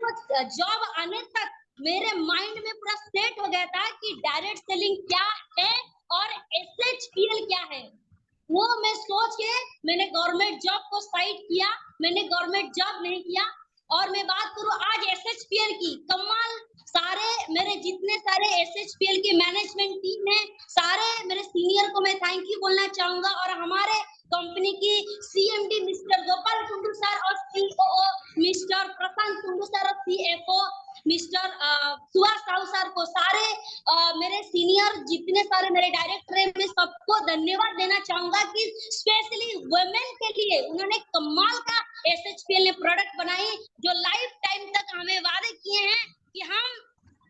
Speaker 6: जॉब आने तक मेरे माइंड में पूरा सेट हो गया था कि डायरेक्ट सेलिंग क्या है और SHPL क्या है। वो मैं सोच के मैंने गवर्नमेंट जॉब को साइड किया, मैंने गवर्नमेंट जॉब नहीं किया। और मैं बात करूं आज SHPL की, कमाल सारे मेरे जितने सारे SHPL की मैनेजमेंट टीम है, सारे मेरे सीनियर को मैं थैंक यू बोलना चाहूंगा। और हमारे कंपनी की CMD mister Gopal Kundu sir और COO मिस्टर प्रशांत कुंडू सर और CFO mister Subhash Sahu sir को, सारे मेरे सीनियर जितने सारे मेरे डायरेक्टर हैं, मैं सबको धन्यवाद देना चाहूंगा कि स्पेशली वुमेन के लिए उन्होंने कमाल का SHPL ने प्रोडक्ट बनाई, जो लाइफ टाइम तक हमें वादे किए हैं कि हम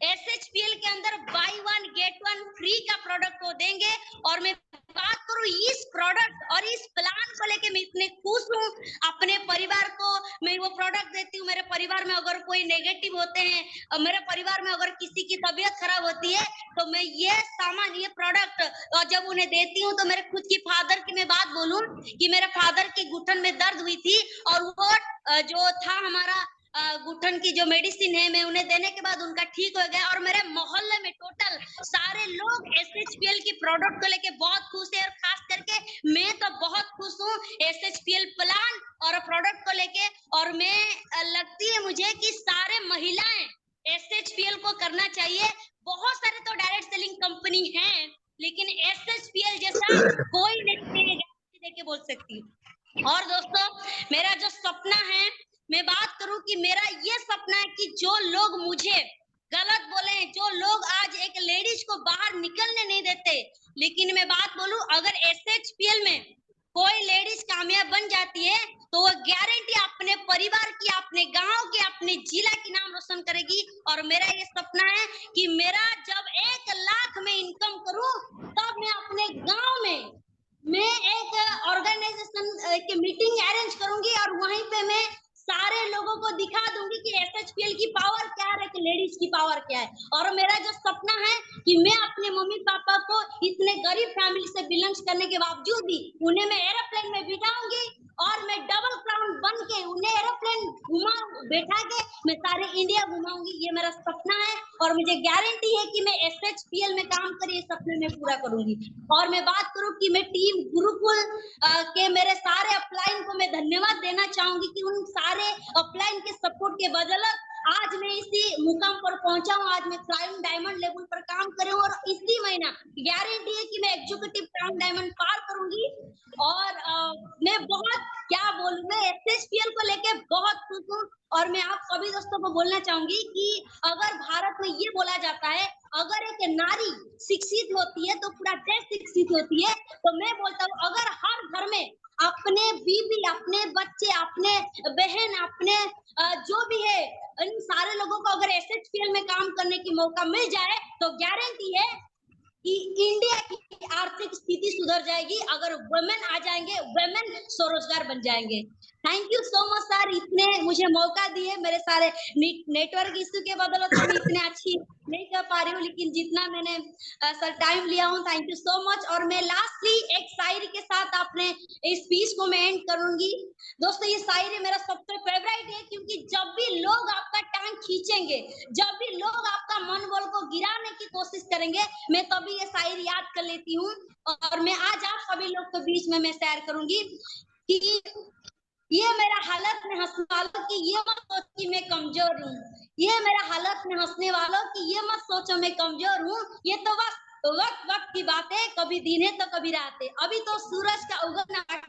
Speaker 6: SHPL के अंदर बाय 1 गेट 1 फ्री का प्रोडक्ट को देंगे। और मैं बात करूं इस प्रोडक्ट और इस प्लान को लेके मैं इतने खुश हूँ। अपने परिवार को मैं वो प्रोडक्ट देती हूँ, मेरे परिवार में अगर कोई नेगेटिव होते हैं, मेरे परिवार में अगर किसी की तबीयत खराब होती है, तो मैं ये सामान, ये प्रोडक्ट जब उन्हें देती हूँ, तो मेरे खुद की फादर की मैं बात बोलूं कि मेरे फादर की घुटन में दर्द हुई थी और वो जो था हमारा घुटन की जो मेडिसिन है, मैं उन्हें देने के बाद उनका ठीक हो गया। और मेरे मोहल्ले में टोटल सारे लोग SHPL की प्रोडक्ट को लेके बहुत खुश है और खास करके मैं तो बहुत खुश हूँ SHPL प्लान और प्रोडक्ट को लेके। और मैं लगती है मुझे कि सारे महिलाएं SHPL को करना चाहिए। बहुत सारे तो डायरेक्ट सेलिंग कंपनी है, लेकिन SHPL जैसा कोई नहीं दे के बोल सकती। और दोस्तों, मेरा जो सपना है, मैं बात करूं कि मेरा ये सपना है कि जो लोग मुझे गलत बोले, जो लोग आज एक लेडीज को बाहर निकलने नहीं देते, लेकिन मैं बात बोलूं अगर SHPL में कोई लेडीज कामयाब बन जाती है तो वो गारंटी अपने परिवार की, अपने गांव की, अपने जिला की नाम रोशन करेगी। और मेरा ये सपना है कि मेरा जब 1 लाख में इनकम करूं, तब मैं अपने गांव में मैं एक ऑर्गेनाइजेशन की मीटिंग अरेंज करूंगी और वहीं पे मैं सारे लोगों को दिखा दूंगी कि SHPL की पावर क्या है, कि लेडीज की पावर क्या है। और मेरा जो सपना है कि मैं अपने मम्मी पापा को, इतने गरीब फैमिली से बिलोंग करने के बावजूद भी, उन्हें मैं एरोप्लेन में बिठाऊंगी और मैं डबल क्राउन बन के उन्हें एरोप्लेन बैठा के मैं सारे इंडिया घुमाऊंगी। ये मेरा सपना है और मुझे गारंटी है कि मैं SHPL में काम कर ये सपने में पूरा करूंगी। और मैं बात करूं कि मैं टीम गुरुकुल के मेरे सारे अपलाइन को मैं धन्यवाद देना चाहूंगी कि उन सारे अपलाइन के सपोर्ट के बदौलत आज मैं इसी मुकाम पर पहुंचा हूं। आज मैं क्राउन डायमंड लेवल पर काम कर रही हूं और इसी महीना गारंटी है कि मैं एग्जीक्यूटिव क्राउन डायमंड पार करूंगी। और मैं बहुत क्या बोलूं, मैं SHPL को लेके बहुत खुश हूं। और मैं आप सभी दोस्तों को बोलना चाहूंगी कि अगर भारत में ये बोला जाता है अगर एक नारी शिक्षित होती है तो पूरा देश शिक्षित होती है, तो मैं बोलता हूँ अगर हर घर में अपने बीवी, अपने बच्चे, अपने बहन, अपने जो भी है, इन सारे लोगों को अगर SHPL में काम करने की मौका मिल जाए तो गारंटी है कि इंडिया की आर्थिक स्थिति सुधर जाएगी। अगर वुमेन आ जाएंगे, वुमेन स्वरोजगार बन जाएंगे। Thank you so much sir, इतने मुझे मौका दिए। मेरे सारे नेटवर्क इश्यू के बदौलत मैं इतने अच्छी नहीं कर पा रही हूँ, लेकिन जितना मैंने सर टाइम लिया हूँ, थैंक यू सो मच। और मैं लास्टली एक शायरी के साथ अपने इस स्पीच को मैं एंड करूंगी। दोस्तों, ये शायरी मेरा सबसे फेवरेट है क्योंकि जब भी लोग आपका टांग खींचेंगे, जब भी लोग आपका मनोबल को गिराने की कोशिश करेंगे, मैं तभी ये शायरी याद कर लेती हूँ। और मैं आज आप सभी लोग के बीच में मैं शेयर करूंगी कि ये मेरा हालत में हंसने वालों की ये मत सोच कि मैं कमजोर हूँ, ये मेरा हालत में हंसने वालों की ये मत सोचो मैं कमजोर हूँ, ये तो बस वक्त वक्त की बातें, कभी दिन है तो कभी रात है। अभी तो सूरज का उगना है,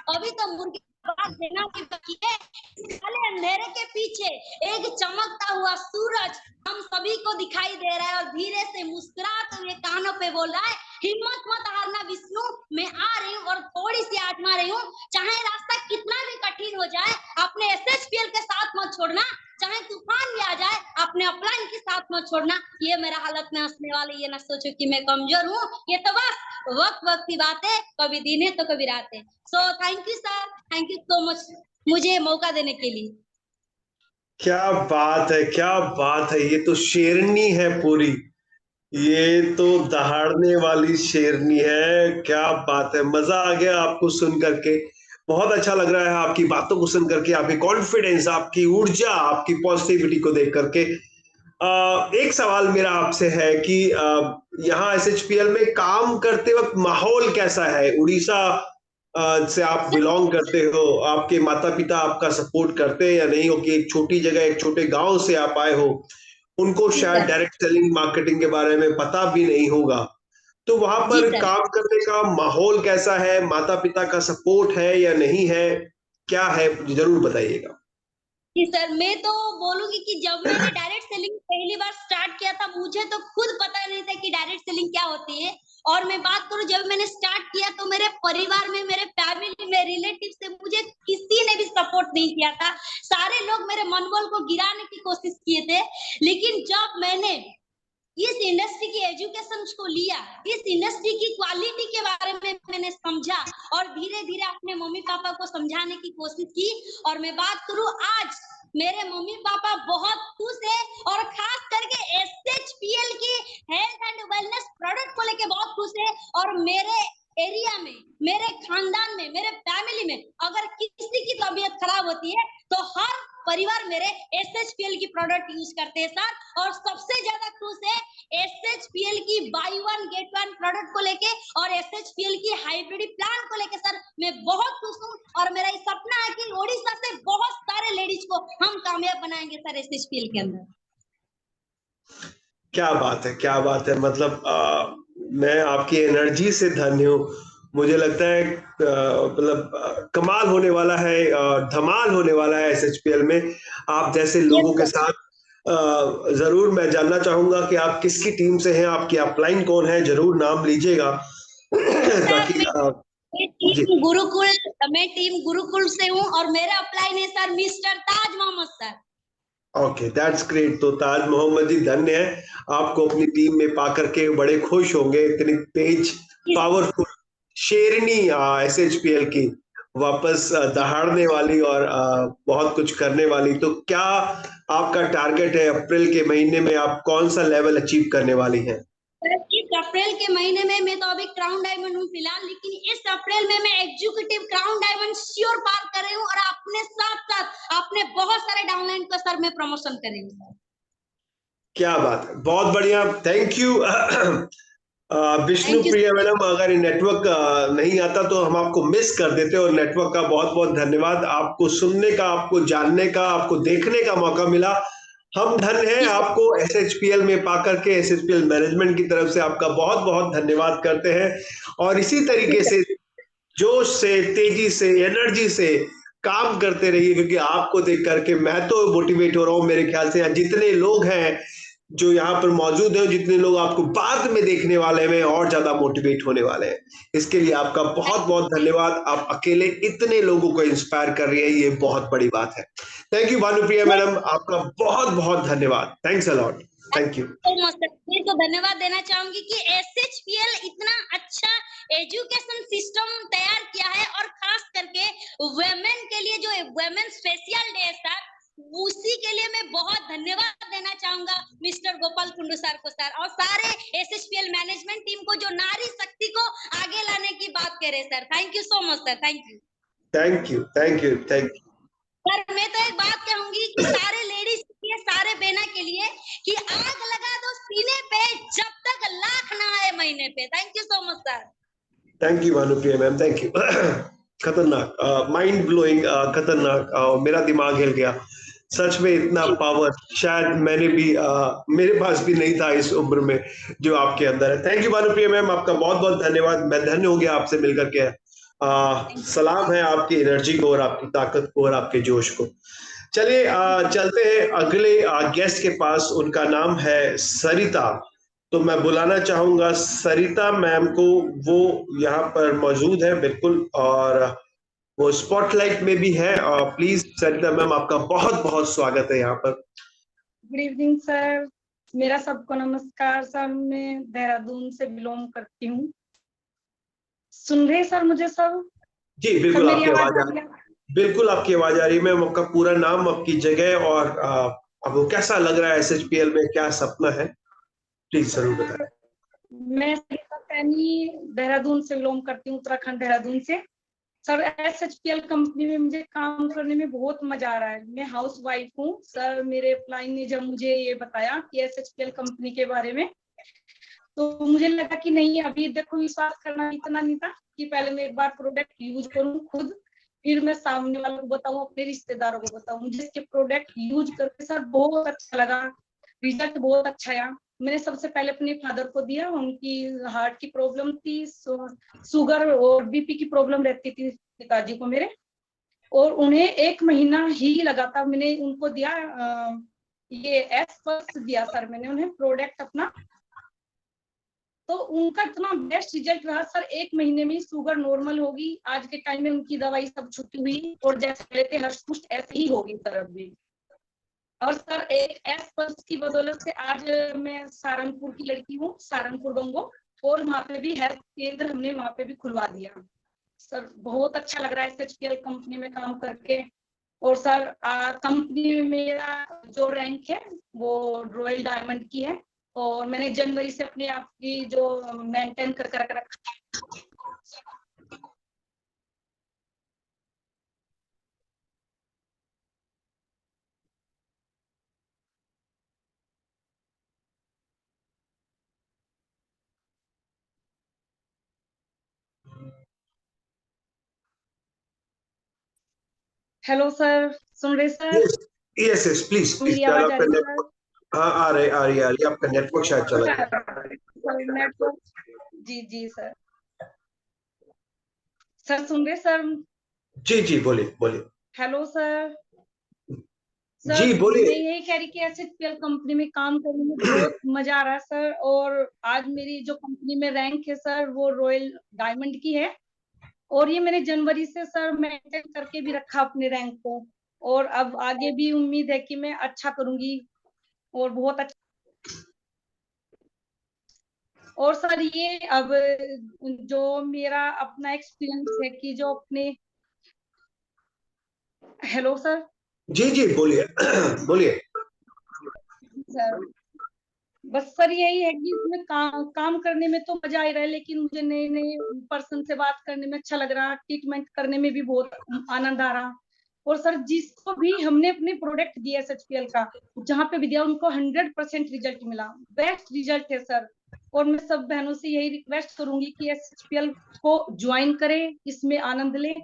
Speaker 6: अभी तो मुर्गी आवाज देना भी बाकी है। इस काले अंधेरे के पीछे एक चमकता हुआ सूरज हम सभी को दिखाई दे रहा है और धीरे से मुस्कुराते हुए कानों पे बोल रहा है, हिम्मत मत हारना विष्णु, मैं आ रही हूँ और थोड़ी सी आजमा रही हूँ। चाहे रास्ता कितना भी कठिन हो जाए, अपने SHPL के साथ मत छोड़ना। चाहे तूफान भी आ जाए, अपने अपलाइन के साथ मत छोड़ना। ये मेरा हालत में हंसने वाले, ये ना सोचो कि मैं कमजोर हूँ। ये तो बस वक्त वक्त की बात है, कभी दिन है तो कभी रात है। So thank you sir, thank you so much मुझे मौका देने के लिए।
Speaker 1: क्या बात है, क्या बात है, ये तो शेरनी है पूरी, ये तो दहाड़ने वाली शेरनी है। क्या बात है, मजा आ गया आपको सुन करके, बहुत अच्छा लग रहा है आपकी बातों को सुन करके, आपकी कॉन्फिडेंस, आपकी ऊर्जा, आपकी पॉजिटिविटी को देख करके। एक सवाल मेरा आपसे है कि यहाँ SHPL में काम करते वक्त माहौल कैसा है? उड़ीसा से आप बिलोंग करते हो, आपके माता पिता आपका सपोर्ट करते हैं या नहीं? हो कि एक छोटी जगह, एक छोटे गांव से आप आए हो, उनको
Speaker 6: जी
Speaker 1: शायद
Speaker 6: सर।
Speaker 1: डायरेक्ट सेलिंग मार्केटिंग के बारे में पता भी नहीं होगा, तो वहां
Speaker 6: जी
Speaker 1: पर
Speaker 6: सर।
Speaker 1: काम करने का माहौल कैसा है? माता पिता का सपोर्ट है या नहीं है? क्या है, जरूर बताइएगा।
Speaker 6: जी सर, मैं तो बोलूंगी कि जब मैंने डायरेक्ट सेलिंग पहली बार स्टार्ट किया था, मुझे तो खुद पता नहीं था कि डायरेक्ट सेलिंग क्या होती है। और मैं बात करूं, जब मैंने स्टार्ट किया तो मेरे परिवार में, मेरे फैमिली में, रिलेटिव से मुझे किसी ने भी सपोर्ट नहीं किया था। सारे लोग मेरे मनोबल को गिराने की कोशिश किए थे। लेकिन जब मैंने इस इंडस्ट्री की एजुकेशन को लिया, इस इंडस्ट्री की क्वालिटी के बारे में मैंने समझा और धीरे धीरे अपने मम्मी पापा को समझाने की कोशिश की। और मैं बात करूं, आज मेरे मम्मी पापा बहुत खुश है और खास करके SHPL की हेल्थ एंड वेलनेस प्रोडक्ट को लेके बहुत खुश है। और मेरे एरिया में, मेरे खानदान में, मेरे फैमिली में अगर किसी की तबीयत खराब होती है तो हर परिवार मेरे SHPL की प्रोडक्ट यूज करते हैं सर। और सबसे ज्यादा खुश है SHPL की by one get one product को लेके और SHPL की हाइब्रिड प्लान को लेके सर मैं बहुत खुश हूँ। और मेरा ये सपना है कि ओडिशा से बहुत सारे लेडीज को हम कामयाब बनाएंगे सर SHPL के अंदर।
Speaker 1: क्या बात है, क्या बात है, मतलब मैं आपकी एनर्जी से धन्य हूँ। मुझे लगता है मतलब कमाल होने वाला है, धमाल होने वाला है SHPL में आप जैसे लोगों के साथ। जरूर मैं जानना चाहूंगा कि आप किसकी टीम से हैं, आपकी अपलाइन कौन है, जरूर नाम लीजिएगा ताकि
Speaker 6: मैं
Speaker 1: जी।
Speaker 6: टीम गुरुकुल से हूँ और मेरा अपलाइन है sir mister Taj Mohammad sir.
Speaker 1: Okay, that's great. तो ताज मोहम्मद जी, धन्य है, आपको अपनी टीम में पा करके बड़े खुश होंगे। इतनी तेज, पावरफुल शेरनी SHPL की, वापस दहाड़ने वाली और बहुत कुछ करने वाली। तो क्या आपका टारगेट है अप्रैल के महीने में, आप कौन सा लेवल अचीव करने वाली हैं?
Speaker 6: इस अप्रैल के महीने में मैं तो अभी क्राउन डायमंड हूँ फिलहाल, लेकिन इस अप्रैल में मैं एग्जीक्यूटिव क्राउन डायमंड श्योर पार कर रही हूँ और अपने साथ साथ अपने बहुत सारे डाउनलाइन को सर मैं प्रमोशन कर रही हूँ सर।
Speaker 1: क्या बात है, बहुत बढ़िया, thank you. Vishnu
Speaker 6: thank you.
Speaker 1: Priya madam, अगर ये नेटवर्क नहीं आता तो हम आपको मिस कर देते, और नेटवर्क का बहुत बहुत धन्यवाद। आपको सुनने का, आपको जानने का, आपको देखने का मौका मिला, हम धन्य हैं। आपको SHPL में पाकर के, SHPL मैनेजमेंट की तरफ से आपका बहुत बहुत धन्यवाद करते हैं। और इसी तरीके से जोश से, तेजी से, एनर्जी से काम करते रहिए, क्योंकि आपको देख करके मैं तो मोटिवेट हो रहा हूँ। मेरे ख्याल से यहाँ जितने लोग हैं जो यहाँ पर मौजूद हैं, जितने लोग आपको बाद में देखने वाले हैं, और ज्यादा मोटिवेट होने वाले हैं। इसके लिए आपका बहुत बहुत धन्यवाद। आप अकेले इतने लोगों को इंस्पायर कर रही है, ये बहुत बड़ी बात है। थैंक यू भानुप्रिया मैडम, आपका बहुत बहुत धन्यवाद। Thanks a lot, thank you.
Speaker 6: मैं तो धन्यवाद देना चाहूंगी कि SHPL इतना अच्छा एजुकेशन सिस्टम तैयार किया है और खास करके वुमेन के लिए जो वुमेन स्पेशल डे है सर, उसी के लिए मैं बहुत धन्यवाद देना चाहूंगा मिस्टर गोपाल कुंडू सर को सर, और सारे SHPL मैनेजमेंट टीम को जो नारी शक्ति को आगे लाने की बात करे sir. Thank you so much sir, thank you.
Speaker 1: Thank you, thank you, thank you.
Speaker 6: Sir मैं तो एक बात कहूंगी कि सारे लेडीज के लिए, सारे बहना के लिए, कि आग लगा दो सीने पे जब तक लाख ना आए महीने पे। Thank you so much sir.
Speaker 1: Thank you Bhanupriya ma'am, thank you. खतरनाक, माइंड ब्लोइंग, खतरनाक, मेरा दिमाग हिल गया। सच में इतना पावर शायद मैंने भी मेरे पास भी नहीं था इस उम्र में जो आपके अंदर है। थैंक यू भानुप्रिया मैम, आपका बहुत बहुत धन्यवाद। मैं धन्य हो गया आपसे मिलकर के। सलाम है आपकी एनर्जी को और आपकी ताकत को और आपके जोश को। चलिए चलते हैं अगले गेस्ट के पास। उनका नाम है सरिता। तो मैं बुलाना चाहूंगा सरिता मैम को। वो यहाँ पर मौजूद है बिल्कुल, और वो स्पॉटलाइट में भी है। प्लीज सरिता मैम, आपका बहुत बहुत स्वागत है यहाँ पर।
Speaker 3: गुड इवनिंग सर, मेरा सबको नमस्कार सर। मैं देहरादून से बिलोंग करती हूँ। सुन रहे सर मुझे सब?
Speaker 1: जी
Speaker 3: सब
Speaker 1: बिल्कुल,
Speaker 3: मेरी
Speaker 1: आपकी
Speaker 3: आवाज
Speaker 1: आवाज
Speaker 3: आ
Speaker 1: आ
Speaker 3: रही
Speaker 1: रही
Speaker 3: है?
Speaker 1: बिल्कुल आपकी आवाज आ रही है मैम। आपका पूरा नाम, आपकी जगह, और आपको कैसा लग रहा है एसएचपीएल में, क्या सपना है, प्लीज जरूर बताएं।
Speaker 3: मैं सरिता सैनी देहरादून से बिलोंग करती हूँ, उत्तराखंड देहरादून से। सर एसएचपीएल कंपनी में मुझे काम करने में बहुत मजा आ रहा है। मैं हाउस वाइफ हूँ सर। मेरे एम्प्लॉय ने जब मुझे ये बताया कि एसएचपीएल कंपनी के बारे में, तो मुझे लगा कि नहीं, अभी देखो विश्वास करना इतना नहीं था कि पहले मैं एक बार प्रोडक्ट यूज करूँ खुद, फिर मैं सामने वालों को बताऊं, अपने रिश्तेदारों को बताऊं। मुझे इसके प्रोडक्ट यूज करके सर बहुत अच्छा लगा, रिजल्ट बहुत अच्छा आया। मैंने सबसे पहले अपने फादर को दिया। उनकी हार्ट की प्रॉब्लम थी, शुगर और बीपी की प्रॉब्लम रहती थी पिताजी को मेरे, और उन्हें 1 महीना ही लगा था। मैंने उनको दिया ये एस प्लस दिया सर मैंने उन्हें प्रोडक्ट अपना, तो उनका इतना बेस्ट रिजल्ट रहा सर। 1 महीने में शुगर नॉर्मल होगी। आज के टाइम में उनकी दवाई सब छुट्टी हुई और जैसे पहले थे हर्ष पुष्ट ऐसे ही होगी सर अब भी। और सर एक एस पल्स की बदौलत से आज मैं सहारनपुर की लड़की हूँ, सहारनपुर बंगो, और वहाँ पे भी हेल्थ केंद्र हमने वहाँ पे भी खुलवा दिया। सर बहुत अच्छा लग रहा है एसएचपीएल कंपनी में काम करके। और सर कंपनी में मेरा जो रैंक है वो रॉयल डायमंड की है, और मैंने जनवरी से अपने आप की जो मेंटेन कर रखा। हेलो सर, सुन रहे sir?
Speaker 1: Yes yes, please please.
Speaker 3: मेरी आवाज आ रही है सर?
Speaker 1: हाँ आ रही है। आपका नेटवर्क शायद चला गया।
Speaker 3: सर नेटवर्क, जी जी सर। सर सुन रहे सर?
Speaker 1: जी जी, बोलिए बोलिए।
Speaker 3: Hello sir.
Speaker 1: जी
Speaker 3: सर मैं
Speaker 1: बोलिए।
Speaker 3: यही कह रही कि एसएचपीएल कंपनी में काम करने में बहुत मजा आ रहा है सर। और आज मेरी जो कंपनी में रैंक है सर वो रॉयल डायमंड की है, और ये मैंने जनवरी से सर मेंटेन करके भी रखा अपने रैंक को, और अब आगे भी उम्मीद है कि मैं अच्छा करूंगी और बहुत अच्छा। और सर ये अब जो मेरा अपना एक्सपीरियंस है कि जो अपने, हेलो सर।
Speaker 1: जी जी बोलिए बोलिए।
Speaker 3: सर बस सर यही है कि इसमें काम करने में तो मजा आ रहा है, लेकिन मुझे नए नए पर्सन से बात करने में अच्छा लग रहा, ट्रीटमेंट करने में भी बहुत आनंद आ रहा। और सर जिसको भी हमने अपने प्रोडक्ट दिया एसएचपीएल का, जहाँ पे भी दिया उनको 100% रिजल्ट मिला, बेस्ट रिजल्ट है सर। और मैं सब बहनों से यही रिक्वेस्ट करूंगी कि एसएचपीएल को ज्वाइन करें, इसमें आनंद लें,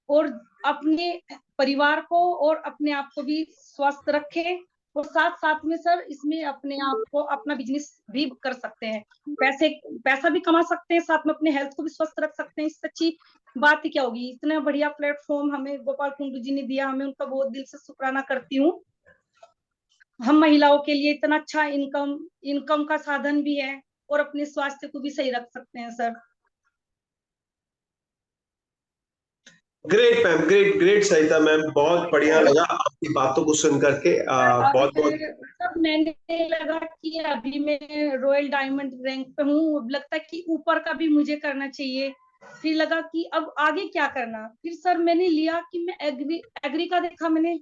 Speaker 3: और अपने परिवार को और अपने आप को भी स्वस्थ रखें। और साथ साथ में सर इसमें अपने आप को अपना बिजनेस भी कर सकते हैं, पैसा भी कमा सकते हैं, साथ में अपने हेल्थ को भी स्वस्थ रख सकते हैं। इससे अच्छी बात ही क्या होगी। इतना बढ़िया प्लेटफॉर्म हमें गोपाल कुंडू जी ने दिया, हमें उनका बहुत दिल से शुक्राना करती हूँ। हम महिलाओं के लिए इतना अच्छा इनकम का साधन भी है, और अपने स्वास्थ्य को भी सही रख सकते हैं sir.
Speaker 1: Great ma'am, great great Sarita ma'am, बहुत बढ़िया लगा आपकी बातों को सुन करके।
Speaker 3: अब
Speaker 1: बहुत बहुत
Speaker 3: तब मैंने लगा कि अभी मैं रॉयल डायमंड रैंक पे हूँ, अब लगता है कि ऊपर का भी मुझे करना चाहिए। फिर लगा कि अब आगे क्या करना। फिर सर मैंने लिया कि मैं एग्री का देखा मैंने।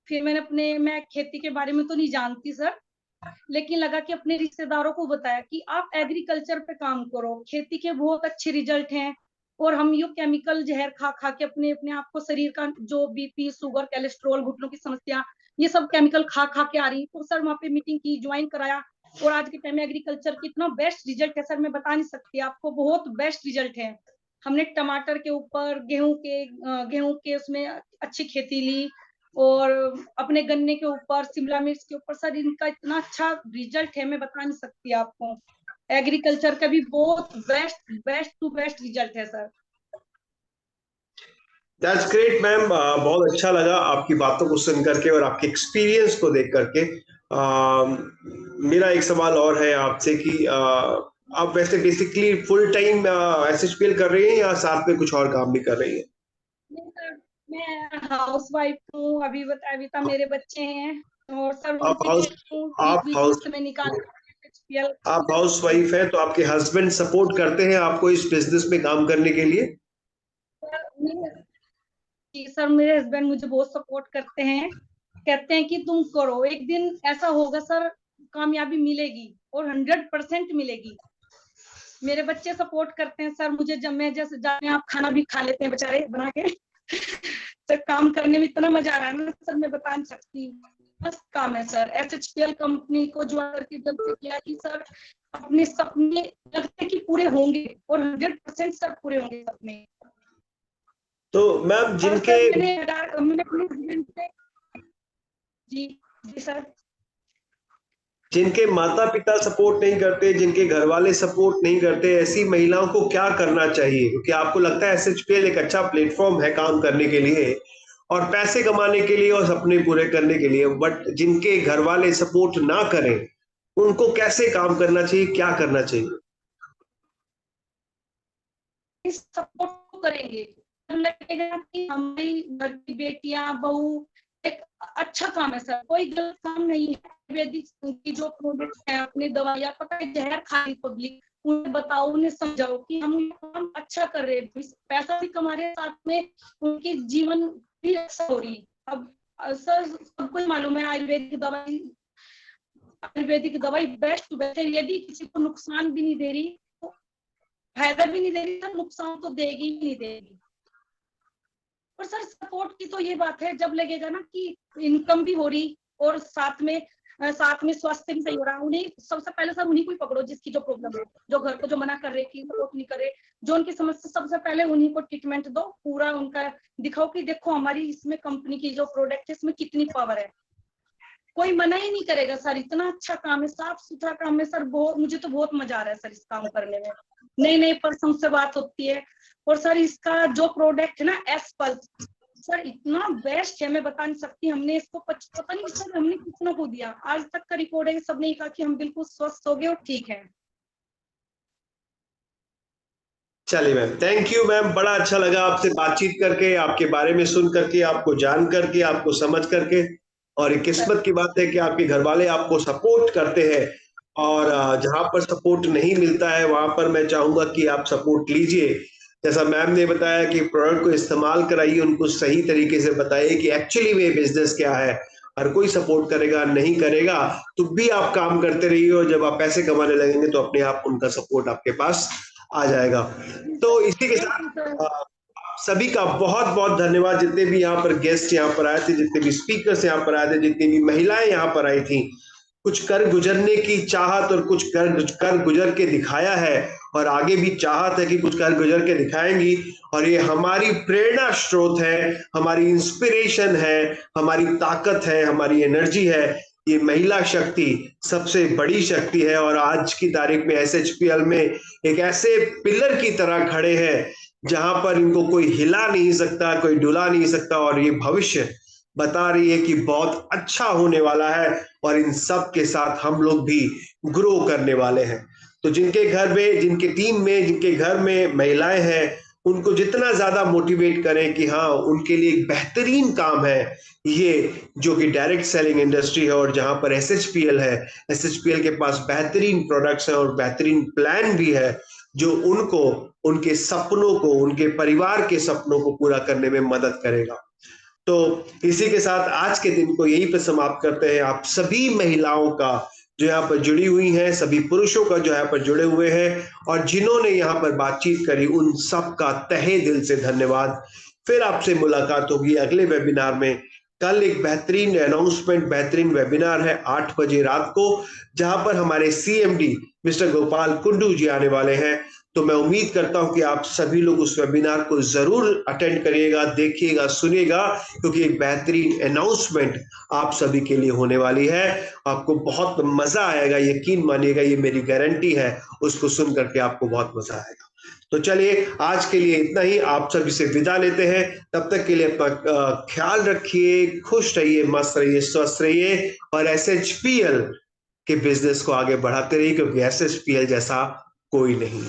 Speaker 3: फिर मैं खेती के बारे में तो नहीं जानती सर, लेकिन लगा कि अपने रिश्तेदारों को बताया कि आप एग्रीकल्चर पे काम करो, खेती के बहुत अच्छे रिजल्ट हैं। और हम यो केमिकल जहर खा खा के अपने अपने आप को, शरीर का जो बीपी शुगर कोलेस्ट्रॉल घुटनों की समस्या, ये सब केमिकल खा खा के आ रही। तो सर वहाँ पे मीटिंग की, ज्वाइन कराया, और आज के टाइम में एग्रीकल्चर की इतना बेस्ट रिजल्ट है सर, मैं बता नहीं सकती आपको, बहुत बेस्ट रिजल्ट है। हमने टमाटर के ऊपर गेहूं के उसमें अच्छी खेती ली, और अपने गन्ने के ऊपर, शिमला मिर्च के ऊपर सर इनका इतना अच्छा रिजल्ट है, मैं बता नहीं सकती आपको। एग्रीकल्चर का भी बहुत बेस्ट टू बेस्ट रिजल्ट है सर।
Speaker 1: दैट्स ग्रेट मैम, बहुत अच्छा लगा आपकी बातों को सुन करके और आपके एक्सपीरियंस को देख करके। मेरा एक सवाल और है आपसे कि आप वैसे बेसिकली फुल टाइम एसएचपीएल कर रही हैं या साथ में कुछ और काम भी कर रही हैं?
Speaker 3: नहीं सर, मैं हाउस वाइफ हूँ, अभी तो मेरे बच्चे हैं, और सर
Speaker 1: आप
Speaker 3: मुझे
Speaker 1: हाउस
Speaker 3: बीच
Speaker 1: आप
Speaker 3: बीच में
Speaker 1: हाउस
Speaker 3: समय निकाल एचपीएल।
Speaker 1: आप हाउस वाइफ हैं तो आपके हस्बैंड सपोर्ट करते हैं आपको इस बिजनेस में काम करने के लिए?
Speaker 3: सर मेरे हस्बैंड मुझे बहुत सपोर्ट करते हैं, कहते हैं कि तुम करो, एक दिन ऐसा होगा सर, कामयाबी मिलेगी और 100% मिलेगी। मेरे बच्चे सपोर्ट करते हैं सर मुझे, जब मैं जैसे जाने आप खाना भी खा लेते हैं बेचारे बना के। सर काम करने में इतना मजा आ रहा है ना सर, मैं बता नहीं सकती। मस्त काम है सर, एसएचपीएल कंपनी को ज्वाइन करके जब से किया कि सर अपने सपने लगते कि पूरे होंगे, और 100% सर पूरे होंगे सपने।
Speaker 1: तो मैम
Speaker 3: और
Speaker 1: जिनके
Speaker 3: सर मैंने अपने हस्बैंड से जी जी सर
Speaker 1: जिनके माता पिता सपोर्ट नहीं करते, जिनके घर वाले सपोर्ट नहीं करते, ऐसी महिलाओं को क्या करना चाहिए? क्योंकि आपको लगता है एसएचपीएल एक अच्छा प्लेटफॉर्म है काम करने के लिए और पैसे कमाने के लिए और सपने पूरे करने के लिए, बट जिनके घर वाले सपोर्ट ना करें उनको कैसे काम करना चाहिए, क्या करना चाहिए?
Speaker 3: सपोर्ट करेंगे, लगेगा कि हमारी घर की बेटियां बहू एक अच्छा काम है सर, कोई गलत काम नहीं है। आयुर्वेदिक की जो प्रोडक्ट्स हैं, अपनी दवाइयां, पता है जहर खा रही पब्लिक, उन्हें बताओ, उन्हें समझाओ कि हम ये काम अच्छा कर रहे हैं, पैसा भी कमा रहे हैं, साथ में उनकी जीवन भी अच्छा हो रही है। अब सर सबको मालूम है आयुर्वेदिक दवाई बेस्ट बेस्ट है, यदि किसी को नुकसान भी नहीं दे रही तो फायदा भी नहीं दे रही तो नुकसान तो देगी ही नहीं देगी। और सर सपोर्ट की तो ये बात है, जब लगेगा ना कि इनकम भी हो रही और साथ में स्वास्थ्य भी सही हो रहा, उन्हें सबसे पहले सर उन्हीं को ही पकड़ो जिसकी जो प्रॉब्लम है, जो घर को जो मना कर रहे कि सपोर्ट नहीं करे, जो उनकी समस्या, सबसे पहले उन्हीं को ट्रीटमेंट दो, पूरा उनका दिखाओ कि देखो हमारी इसमें कंपनी की जो प्रोडक्ट है इसमें कितनी पावर है। कोई मना ही नहीं करेगा सर, इतना अच्छा काम है, साफ सुथरा काम है सर, बहुत मुझे तो बहुत मजा आ रहा है सर इस काम करने में। नई नई पर्सन से बात होती है, और सर इसका जो प्रोडक्ट है ना एसपल्स, सर इतना बेस्ट है, मैं बता नहीं सकती। हमने इसको पता नहीं सर हमने कितना को दिया, आज तक का रिकॉर्ड है, सबने कहा कि हम बिल्कुल स्वस्थ हो गए और ठीक है।
Speaker 1: चलिए मैम, थैंक यू मैम, बड़ा अच्छा लगा आपसे बातचीत करके, आपके बारे में सुन करके, आपको जान करके, आपको समझ करके। और ये किस्मत की बात है कि आपके घर वाले आपको सपोर्ट करते हैं, और जहां पर सपोर्ट नहीं मिलता है वहां पर मैं चाहूंगा कि आप सपोर्ट लीजिए। जैसा मैम ने बताया कि प्रोडक्ट को इस्तेमाल कराइए, उनको सही तरीके से बताइए कि एक्चुअली में बिजनेस क्या है। हर कोई सपोर्ट करेगा नहीं करेगा तो भी आप काम करते रहिए, और जब आप पैसे कमाने लगेंगे तो अपने आप उनका सपोर्ट आपके पास आ जाएगा। तो इसी के साथ सभी का बहुत बहुत धन्यवाद, जितने भी यहाँ पर गेस्ट यहाँ पर आए थे, जितने भी स्पीकर्स यहाँ पर आए थे, जितनी भी महिलाएं यहाँ पर आई थी। कुछ कर गुजरने की चाहत और कुछ कर गुजर के दिखाया है, और आगे भी चाहत है कि कुछ कर गुजर के दिखाएंगी। और ये हमारी प्रेरणा स्रोत है, हमारी इंस्पिरेशन है, हमारी ताकत है, हमारी एनर्जी है। ये महिला शक्ति सबसे बड़ी शक्ति है, और आज की तारीख में एसएचपीएल में एक ऐसे पिलर की तरह खड़े हैं जहां पर इनको कोई हिला नहीं सकता, कोई डुला नहीं सकता, और ये भविष्य बता रही है कि बहुत अच्छा होने वाला है, और इन सब के साथ हम लोग भी ग्रो करने वाले हैं। तो जिनके घर में, जिनके टीम में, जिनके घर में महिलाएं हैं, उनको जितना ज्यादा मोटिवेट करें कि हाँ उनके लिए एक बेहतरीन काम है ये, जो कि डायरेक्ट सेलिंग इंडस्ट्री है, और जहां पर एसएचपीएल है, एसएचपीएल के पास बेहतरीन प्रोडक्ट्स हैं और बेहतरीन प्लान भी है, जो उनको उनके सपनों को, उनके परिवार के सपनों को पूरा करने में मदद करेगा। तो इसी के साथ आज के दिन को यहीं पे समाप्त करते हैं। आप सभी महिलाओं का जो यहाँ पर जुड़ी हुई हैं, सभी पुरुषों का जो यहाँ पर जुड़े हुए हैं, और जिन्होंने यहाँ पर बातचीत करी, उन सब का तहे दिल से धन्यवाद। फिर आपसे मुलाकात होगी अगले वेबिनार में। कल एक बेहतरीन अनाउंसमेंट, बेहतरीन वेबिनार है 8 बजे रात को, जहां पर हमारे सीएमडी मिस्टर गोपाल कुंडू जी आने वाले हैं। तो मैं उम्मीद करता हूं कि आप सभी लोग उस वेबिनार को जरूर अटेंड करिएगा, देखिएगा, सुनिएगा, क्योंकि एक बेहतरीन अनाउंसमेंट आप सभी के लिए होने वाली है। आपको बहुत मजा आएगा, यकीन मानिएगा, ये मेरी गारंटी है। उसको सुन करके आपको बहुत मजा आएगा। तो चलिए आज के लिए इतना ही, आप सभी से विदा लेते हैं। तब तक के लिए अपना ख्याल रखिए, खुश रहिए, मस्त रहिए, स्वस्थ रहिए और SHPL के बिजनेस को आगे बढ़ाते रहिए, क्योंकि SHPL जैसा कोई नहीं।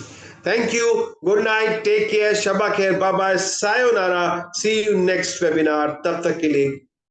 Speaker 1: Thank you, good night, take care, शबा खैर, बाय बाय, सायोनारा, सी यू नेक्स्ट वेबिनार। तब तक के लिए